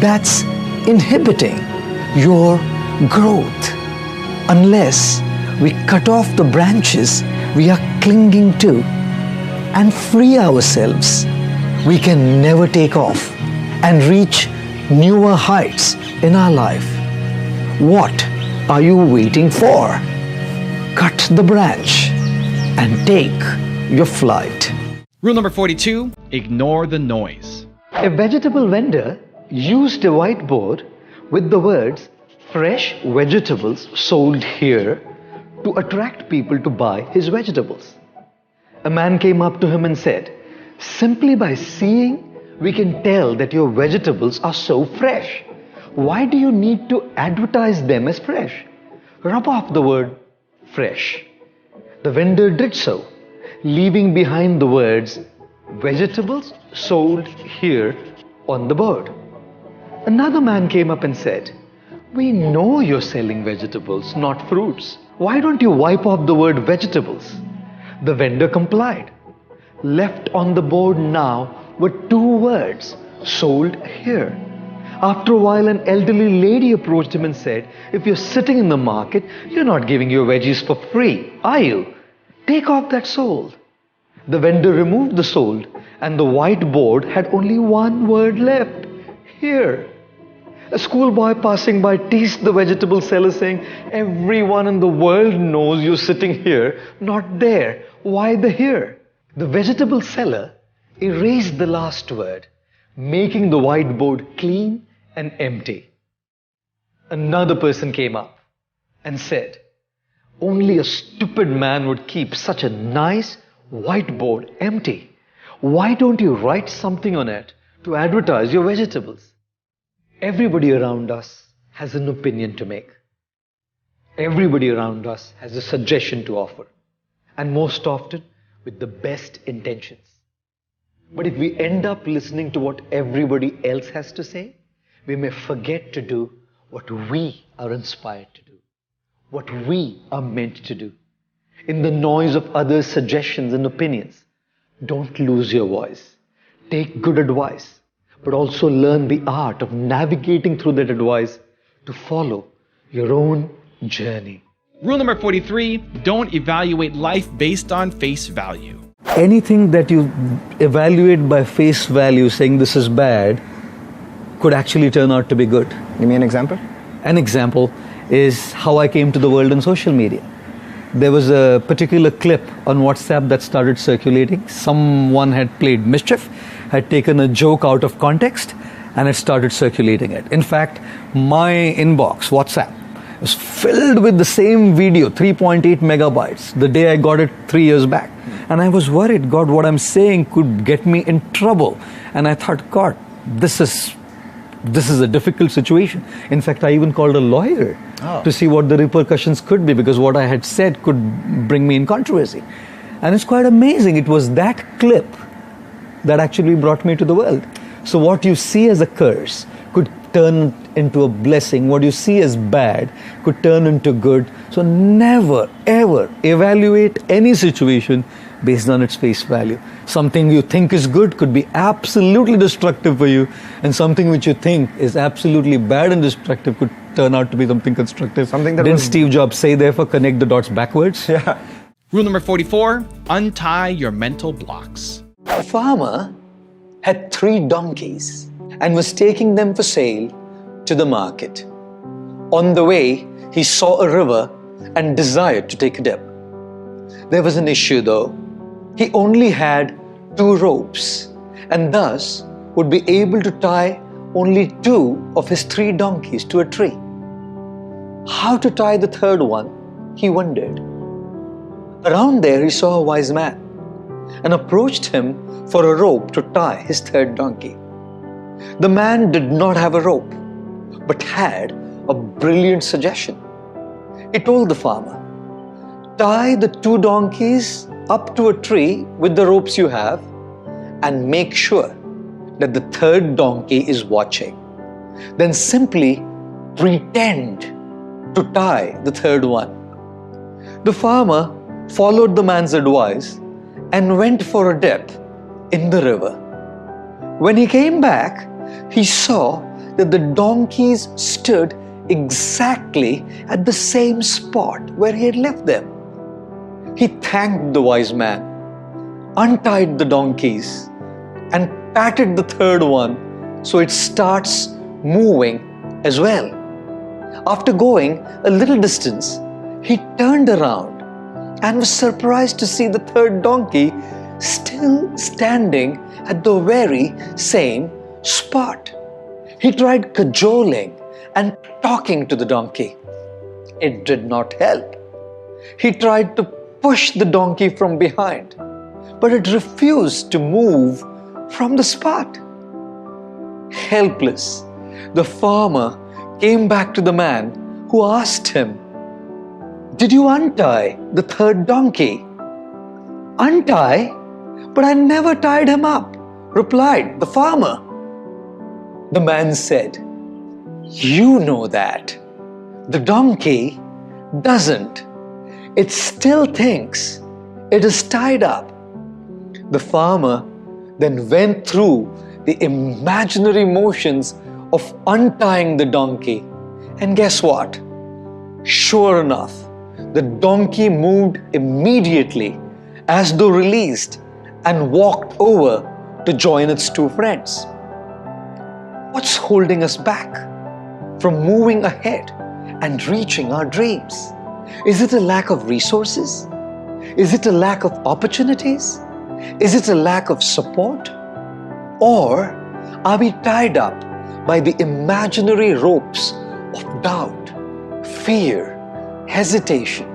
that's inhibiting your growth? Unless we cut off the branches we are clinging to and free ourselves, we can never take off and reach newer heights in our life. What are you waiting for? Cut the branch and take your flight. Rule number 42, ignore the noise. A vegetable vendor used a whiteboard with the words "fresh vegetables sold here" to attract people to buy his vegetables. A man came up to him and said, "Simply by seeing, we can tell that your vegetables are so fresh. Why do you need to advertise them as fresh? Rub off the word fresh." The vendor did so, leaving behind the words "vegetables sold here" on the board. Another man came up and said, "We know you're selling vegetables, not fruits. Why don't you wipe off the word vegetables?" The vendor complied. Left on the board now were two words, "sold here." After a while, an elderly lady approached him and said, "If you're sitting in the market, you're not giving your veggies for free, are you? Take off that sold." The vendor removed the sold, and the whiteboard had only one word left, "here." A schoolboy passing by teased the vegetable seller, saying, "Everyone in the world knows you're sitting here, not there. Why the here?" The vegetable seller erased the last word, making the whiteboard clean and empty. Another person came up and said, "Only a stupid man would keep such a nice whiteboard empty. Why don't you write something on it to advertise your vegetables?" Everybody around us has an opinion to make. Everybody around us has a suggestion to offer, and most often with the best intentions. But if we end up listening to what everybody else has to say, we may forget to do what we are inspired to do, what we are meant to do. In the noise of others' suggestions and opinions, don't lose your voice. Take good advice, but also learn the art of navigating through that advice to follow your own journey. Rule number 43, don't evaluate life based on face value. Anything that you evaluate by face value, saying this is bad, could actually turn out to be good. Give me an example. An example is how I came to the world on social media. There was a particular clip on WhatsApp that started circulating. Someone had played mischief, had taken a joke out of context, and had started circulating it. In fact, my inbox, WhatsApp, was filled with the same video, 3.8 megabytes, the day I got it 3 years back. And I was worried, God, what I'm saying could get me in trouble. And I thought, God, this is a difficult situation. In fact, I even called a lawyer to see what the repercussions could be, because what I had said could bring me in controversy. And it's quite amazing. It was that clip that actually brought me to the world. So what you see as a curse could turn into a blessing. What you see as bad could turn into good. So never, ever evaluate any situation based on its face value. Something you think is good could be absolutely destructive for you, and something which you think is absolutely bad and destructive could turn out to be something constructive. Didn't Steve Jobs say, therefore, connect the dots backwards? Yeah. Rule number 44, untie your mental blocks. A farmer had 3 donkeys and was taking them for sale to the market. On the way, he saw a river and desired to take a dip. There was an issue though. He only had 2 ropes and thus would be able to tie only 2 of his 3 donkeys to a tree. How to tie the third one, he wondered. Around there he saw a wise man. and approached him for a rope to tie his third donkey. The man did not have a rope, but had a brilliant suggestion. He told the farmer, "Tie the 2 donkeys up to a tree with the ropes you have and make sure that the third donkey is watching. Then simply pretend to tie the third one." The farmer followed the man's advice and went for a dip in the river. When he came back, he saw that the donkeys stood exactly at the same spot where he had left them. He thanked the wise man, untied the donkeys, and patted the third one so it starts moving as well. After going a little distance, he turned around and was surprised to see the third donkey still standing at the very same spot. He tried cajoling and talking to the donkey. It did not help. He tried to push the donkey from behind, but it refused to move from the spot. Helpless, the farmer came back to the man who asked him, "Did you untie the third donkey?" "Untie? But I never tied him up," replied the farmer. The man said, "You know that. The donkey doesn't. It still thinks it is tied up." The farmer then went through the imaginary motions of untying the donkey. And guess what? Sure enough, the donkey moved immediately as though released and walked over to join its 2 friends. What's holding us back from moving ahead and reaching our dreams? Is it a lack of resources? Is it a lack of opportunities? Is it a lack of support? Or are we tied up by the imaginary ropes of doubt, fear, hesitation?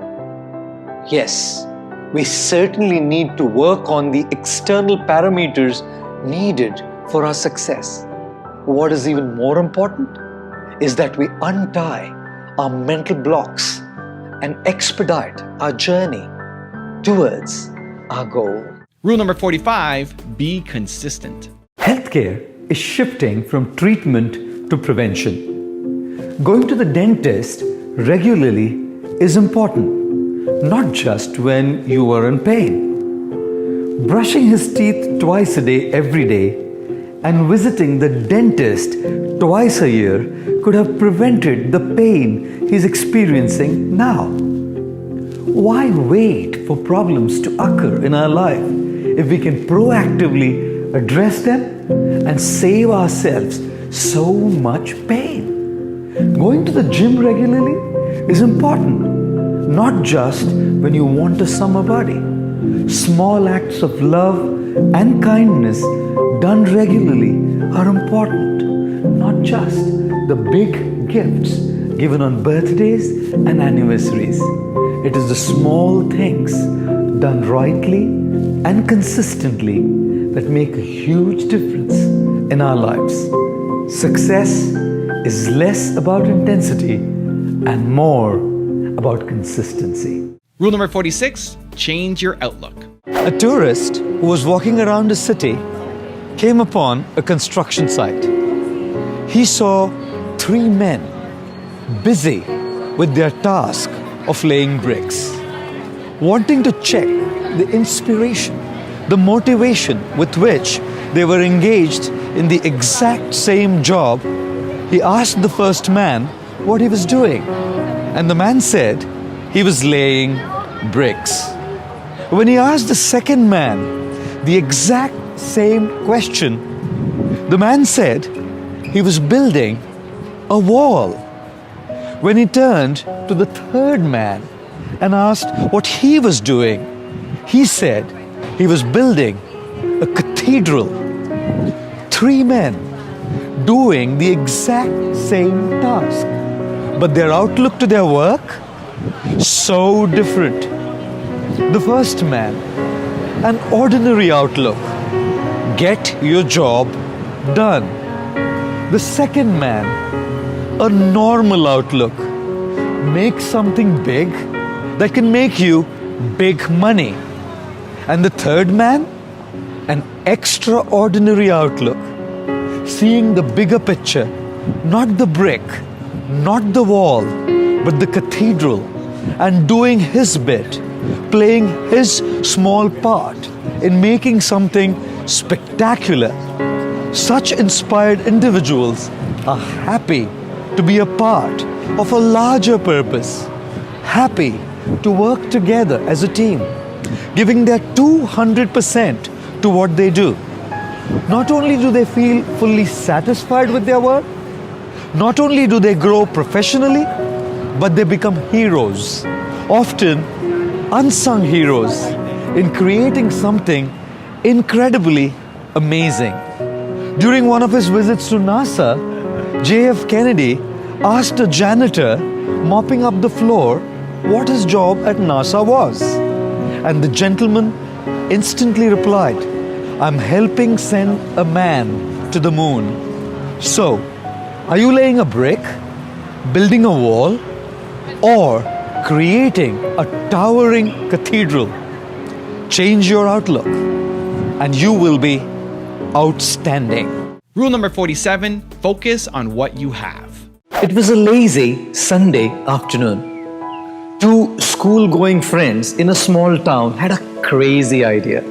Yes, we certainly need to work on the external parameters needed for our success. What is even more important is that we untie our mental blocks and expedite our journey towards our goal. Rule number 45, be consistent. Healthcare is shifting from treatment to prevention. Going to the dentist regularly is important, not just when you are in pain. Brushing his teeth twice a day every day and visiting the dentist twice a year could have prevented the pain he's experiencing now. Why wait for problems to occur in our life if we can proactively address them and save ourselves so much pain? Going to the gym regularly is important, not just when you want a summer body. Small acts of love and kindness done regularly are important, not just the big gifts given on birthdays and anniversaries. It is the small things done rightly and consistently that make a huge difference in our lives. Success is less about intensity and more about consistency. Rule number 46, change your outlook. A tourist who was walking around a city came upon a construction site. He saw 3 men busy with their task of laying bricks. Wanting to check the inspiration, the motivation with which they were engaged in the exact same job, he asked the first man what he was doing. And the man said he was laying bricks. When he asked the second man the exact same question, the man said he was building a wall. When he turned to the third man and asked what he was doing, he said he was building a cathedral. 3 men doing the exact same task, but their outlook to their work, so different. The first man an ordinary outlook. Get your job done. The second man, a normal outlook. Make something big that can make you big money. And the third man, an extraordinary outlook. Seeing the bigger picture, not the brick, not the wall, but the cathedral, and doing his bit, playing his small part in making something spectacular. Such inspired individuals are happy to be a part of a larger purpose, happy to work together as a team, giving their 200% to what they do. Not only do they feel fully satisfied with their work, not only do they grow professionally, but they become heroes, often unsung heroes, in creating something incredibly amazing. During one of his visits to NASA, J.F. Kennedy asked a janitor mopping up the floor what his job at NASA was. And the gentleman instantly replied, "I'm helping send a man to the moon." So, are you laying a brick, building a wall, or creating a towering cathedral? Change your outlook, and you will be outstanding. Rule number 47, focus on what you have. It was a lazy Sunday afternoon. Two school-going friends in a small town had a crazy idea.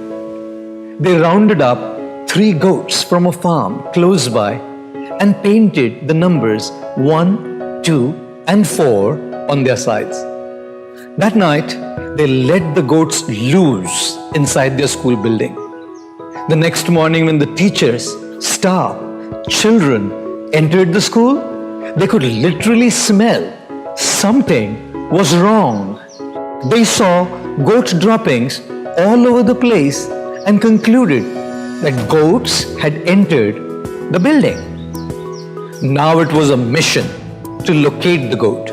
They rounded up 3 goats from a farm close by and painted the numbers 1, 2, and 4 on their sides. That night, they let the goats loose inside their school building. The next morning, when the teachers, staff, children entered the school, they could literally smell something was wrong. They saw goat droppings all over the place and concluded that goats had entered the building. Now it was a mission to locate the goat.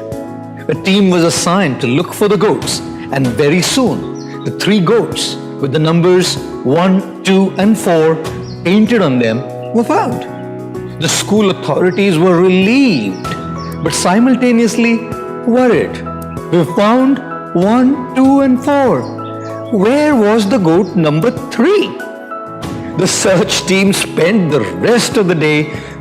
A team was assigned to look for the goats, and very soon the 3 goats with the numbers 1, 2, and 4 painted on them were found. The school authorities were relieved, but simultaneously worried. We found 1, 2, and 4. Where was the goat number 3? The search team spent the rest of the day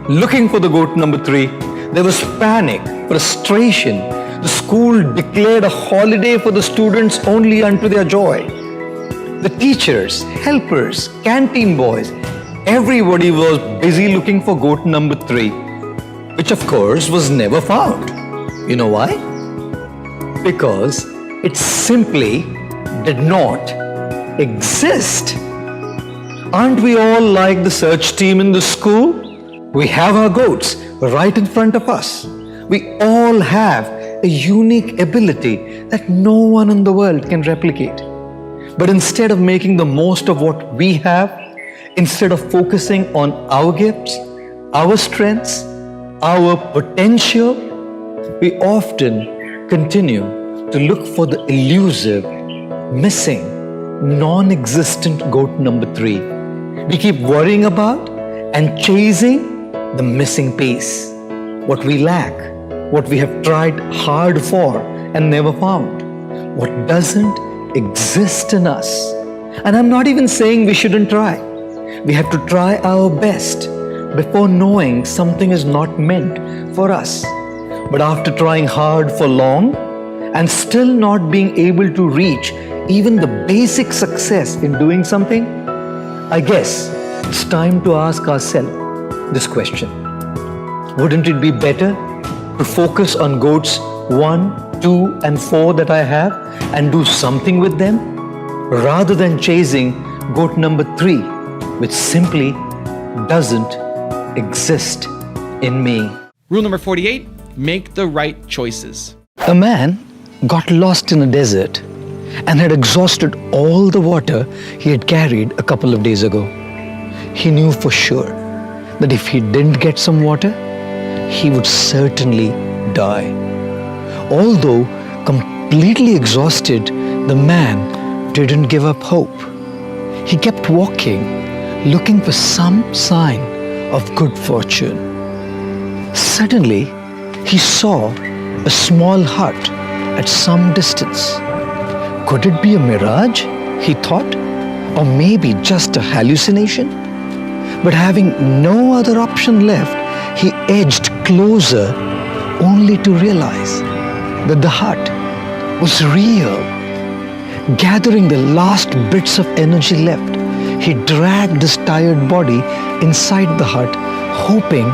looking for the goat number 3. There was panic, frustration. The school declared a holiday for the students only unto their joy. The teachers, helpers, canteen boys, everybody was busy looking for goat number 3, which of course was never found. You know why? Because it simply did not exist. Aren't we all like the search team in the school? We have our goats right in front of us. We all have a unique ability that no one in the world can replicate. But instead of making the most of what we have, instead of focusing on our gifts, our strengths, our potential, we often continue to look for the elusive, missing, non-existent goat number 3. We keep worrying about and chasing the missing piece, what we lack, what we have tried hard for and never found, what doesn't exist in us. And I'm not even saying we shouldn't try. We have to try our best before knowing something is not meant for us. But after trying hard for long and still not being able to reach even the basic success in doing something, I guess it's time to ask ourselves this question. Wouldn't it be better to focus on goats 1, 2, and 4 that I have and do something with them, rather than chasing goat number 3, which simply doesn't exist in me? Rule number 48, make the right choices. A man got lost in a desert and had exhausted all the water he had carried a couple of days ago. He knew for sure that if he didn't get some water, he would certainly die. Although completely exhausted, the man didn't give up hope. He kept walking, looking for some sign of good fortune. Suddenly, he saw a small hut at some distance. Could it be a mirage, he thought, or maybe just a hallucination? But having no other option left, he edged closer only to realize that the hut was real. Gathering the last bits of energy left, he dragged his tired body inside the hut, hoping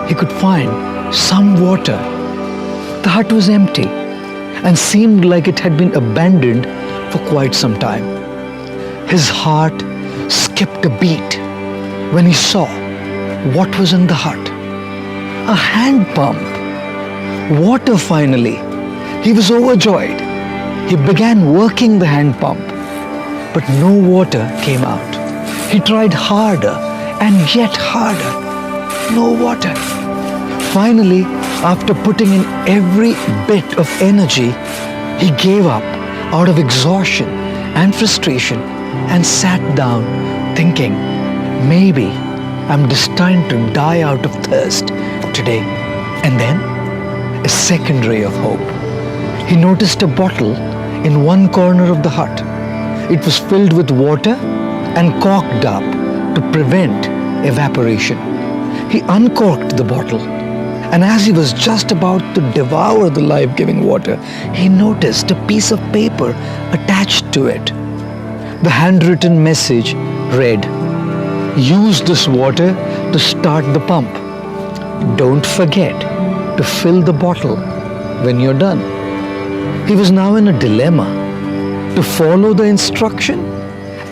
he could find some water. The hut was empty and seemed like it had been abandoned for quite some time. His heart skipped a beat when he saw what was in the hut. A hand pump. Water finally. He was overjoyed. He began working the hand pump, but no water came out. He tried harder and yet harder. No water. Finally, after putting in every bit of energy, he gave up out of exhaustion and frustration and sat down thinking, maybe I'm destined to die out of thirst today. And then a second ray of hope. He noticed a bottle in one corner of the hut. It was filled with water and corked up to prevent evaporation. He uncorked the bottle, and as he was just about to devour the life-giving water, he noticed a piece of paper attached to it. The handwritten message read, "Use this water to start the pump. Don't forget to fill the bottle when you're done." He was now in a dilemma: to follow the instruction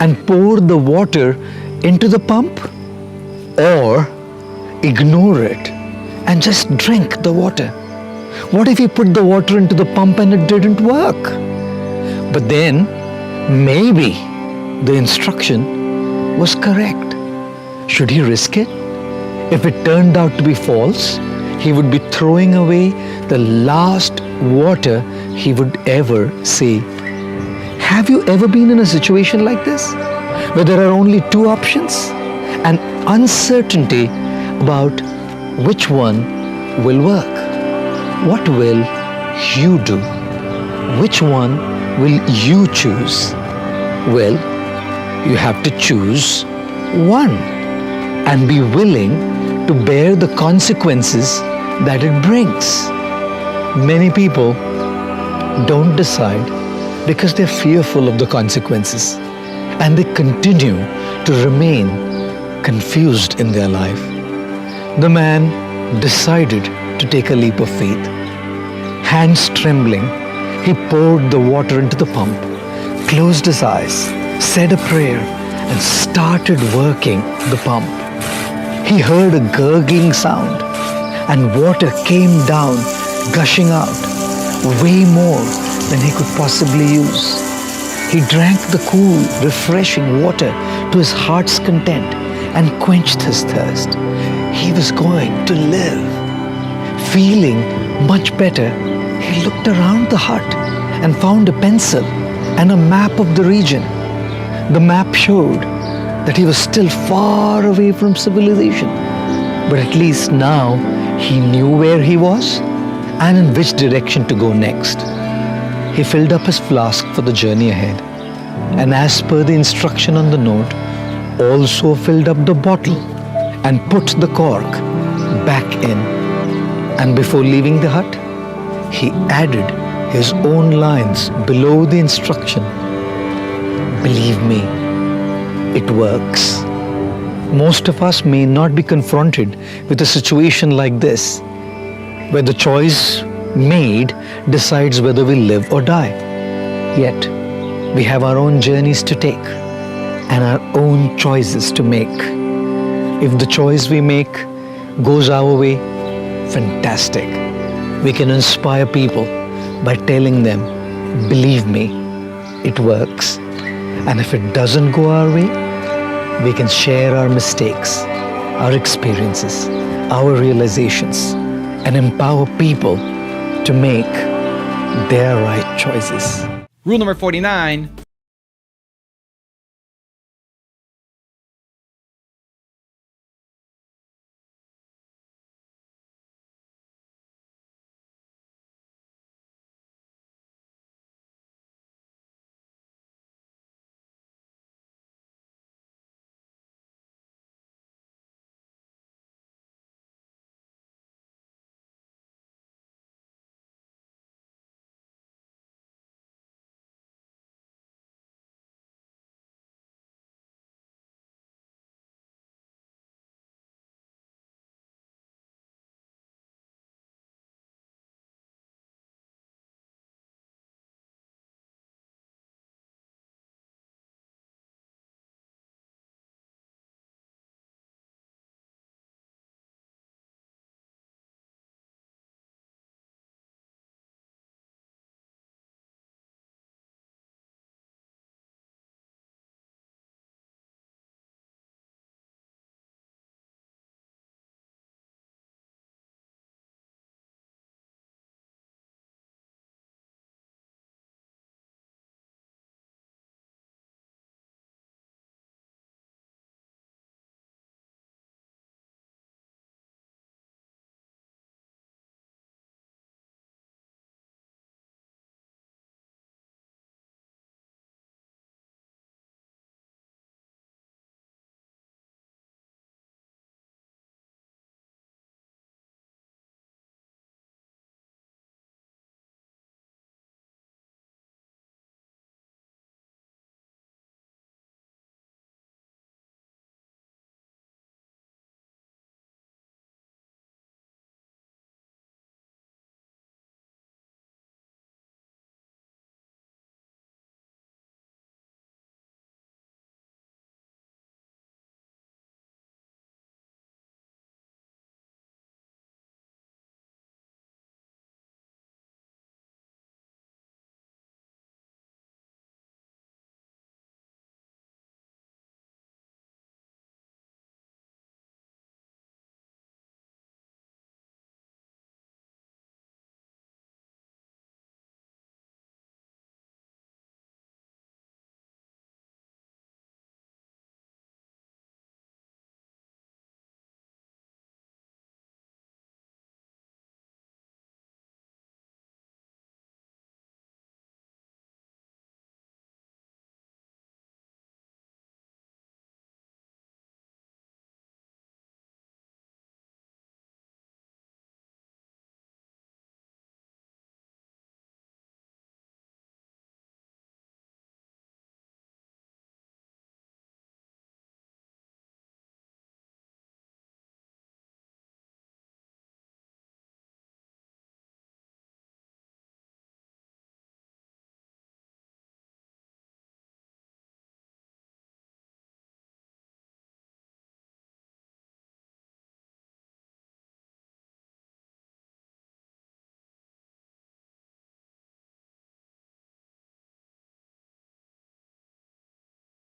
and pour the water into the pump, or ignore it and just drink the water. What if he put the water into the pump and it didn't work? But then maybe the instruction was correct. Should he risk it? If it turned out to be false, he would be throwing away the last water he would ever see. Have you ever been in a situation like this, where there are only two options and uncertainty about which one will work? What will you do? Which one will you choose? Well, you have to choose one and be willing to bear the consequences that it brings. Many people don't decide because they're fearful of the consequences, and they continue to remain confused in their life. The man decided to take a leap of faith. Hands trembling, he poured the water into the pump, closed his eyes, said a prayer, and started working the pump. He heard a gurgling sound, and water came down, gushing out, way more than he could possibly use. He drank the cool, refreshing water to his heart's content and quenched his thirst. He was going to live. Feeling much better, he looked around the hut and found a pencil and a map of the region. The map showed that he was still far away from civilization, but at least now he knew where he was and in which direction to go next. He filled up his flask for the journey ahead, and as per the instruction on the note, also filled up the bottle and put the cork back in. And before leaving the hut, he added his own lines below the instruction. Believe me, it works. Most of us may not be confronted with a situation like this, where the choice made decides whether we live or die. Yet, we have our own journeys to take and our own choices to make. If the choice we make goes our way, fantastic. We can inspire people by telling them, believe me, it works. And if it doesn't go our way, we can share our mistakes, our experiences, our realizations, and empower people to make their right choices. Rule number 49.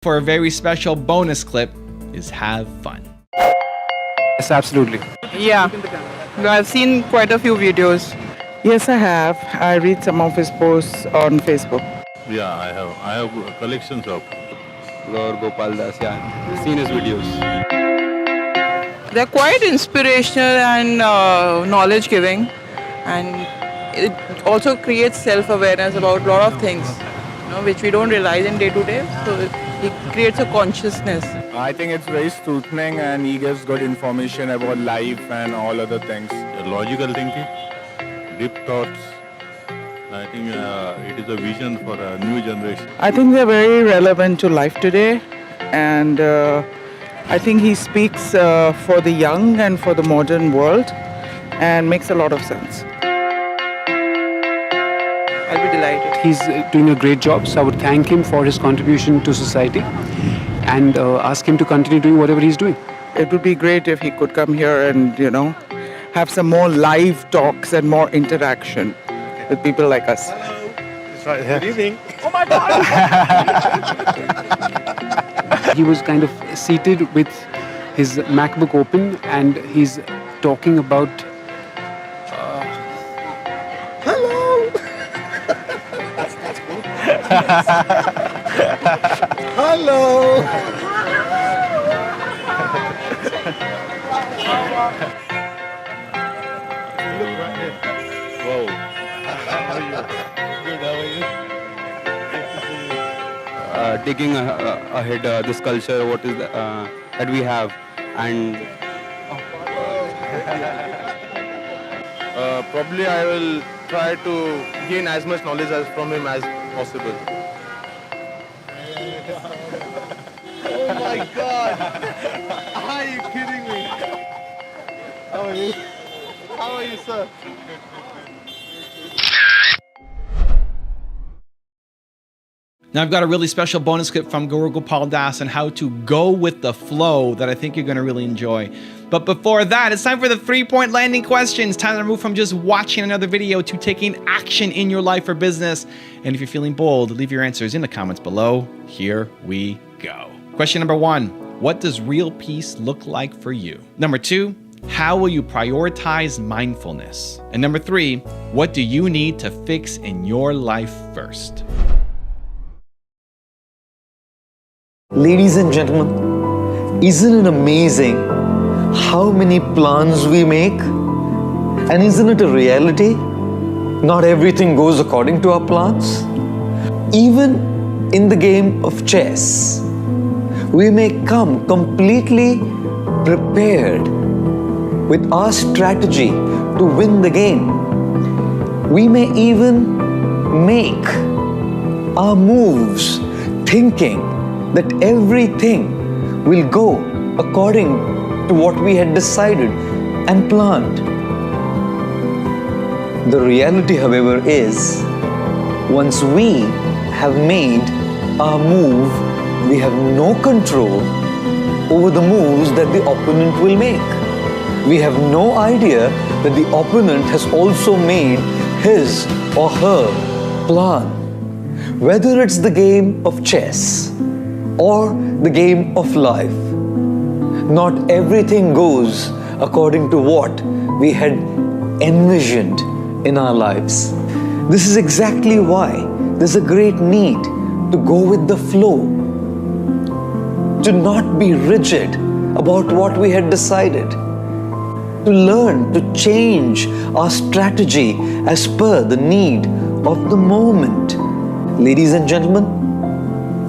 for a very special bonus clip is have fun. Yes, absolutely. Yeah, I've seen quite a few videos. Yes, I have. I read some of his posts on Facebook. Yeah, I have collections of Gaur Gopal, yeah, seen his videos. They're quite inspirational and knowledge-giving, and it also creates self-awareness about a lot of things, which we don't realize in day-to-day. So it creates a consciousness. I think it's very soothing and he gives good information about life and all other things. logical thinking, deep thoughts. I think it is a vision for a new generation. I think they're very relevant to life today, and I think he speaks for the young and for the modern world and makes a lot of sense. I'll be delighted. He's doing a great job, so I would thank him for his contribution to society and ask him to continue doing whatever he's doing. It would be great if he could come here and, have some more live talks and more interaction with people like us. Good evening. He was kind of seated with his MacBook open and he's talking about Hello. Wow. digging ahead this culture, what is that we have, and Probably I will try to gain as much knowledge from him as possible. Oh my God! Are you kidding me? How are you? How are you, sir? Now I've got a really special bonus clip from Gaur Gopal Das on how to go with the flow that I think you're going to really enjoy. But before that, it's time for the 3-point landing questions. Time to move from just watching another video to taking action in your life or business. And if you're feeling bold, leave your answers in the comments below. Here we go. Question number 1, what does real peace look like for you? Number 2, how will you prioritize mindfulness? And number 3, what do you need to fix in your life first? Ladies and gentlemen, isn't it amazing how many plans we make? And isn't it a reality? Not everything goes according to our plans. Even in the game of chess, we may come completely prepared with our strategy to win the game. We may even make our moves thinking that everything will go according to what we had decided and planned. The reality, however, is once we have made our move, we have no control over the moves that the opponent will make. We have no idea that the opponent has also made his or her plan. Whether it's the game of chess or the game of life, not everything goes according to what we had envisioned in our lives. This is exactly why there's a great need to go with the flow, to not be rigid about what we had decided, to learn to change our strategy as per the need of the moment. Ladies and gentlemen,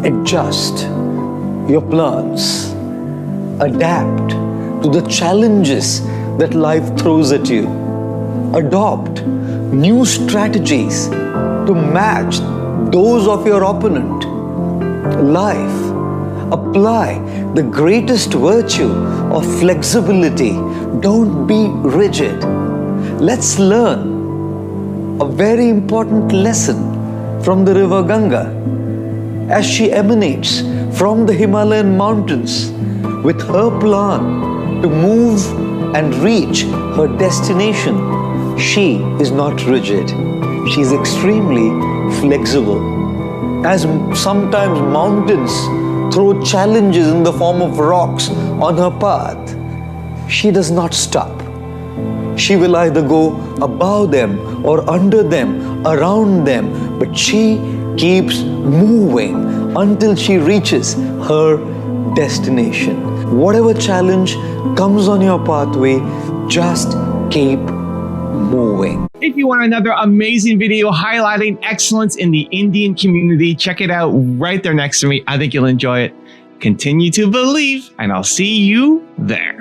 adjust your plans. Adapt to the challenges that life throws at you. Adopt new strategies to match those of your opponent. Life, apply the greatest virtue of flexibility. Don't be rigid. Let's learn a very important lesson from the river Ganga as she emanates from the Himalayan mountains with her plan to move and reach her destination. She is not rigid. She is extremely flexible. As sometimes mountains throw challenges in the form of rocks on her path, she does not stop. She will either go above them or under them, around them, but she keeps moving until she reaches her destination. Whatever challenge comes on your pathway, just keep moving. If you want another amazing video highlighting excellence in the Indian community, check it out right there next to me. I think you'll enjoy it. Continue to believe, and I'll see you there.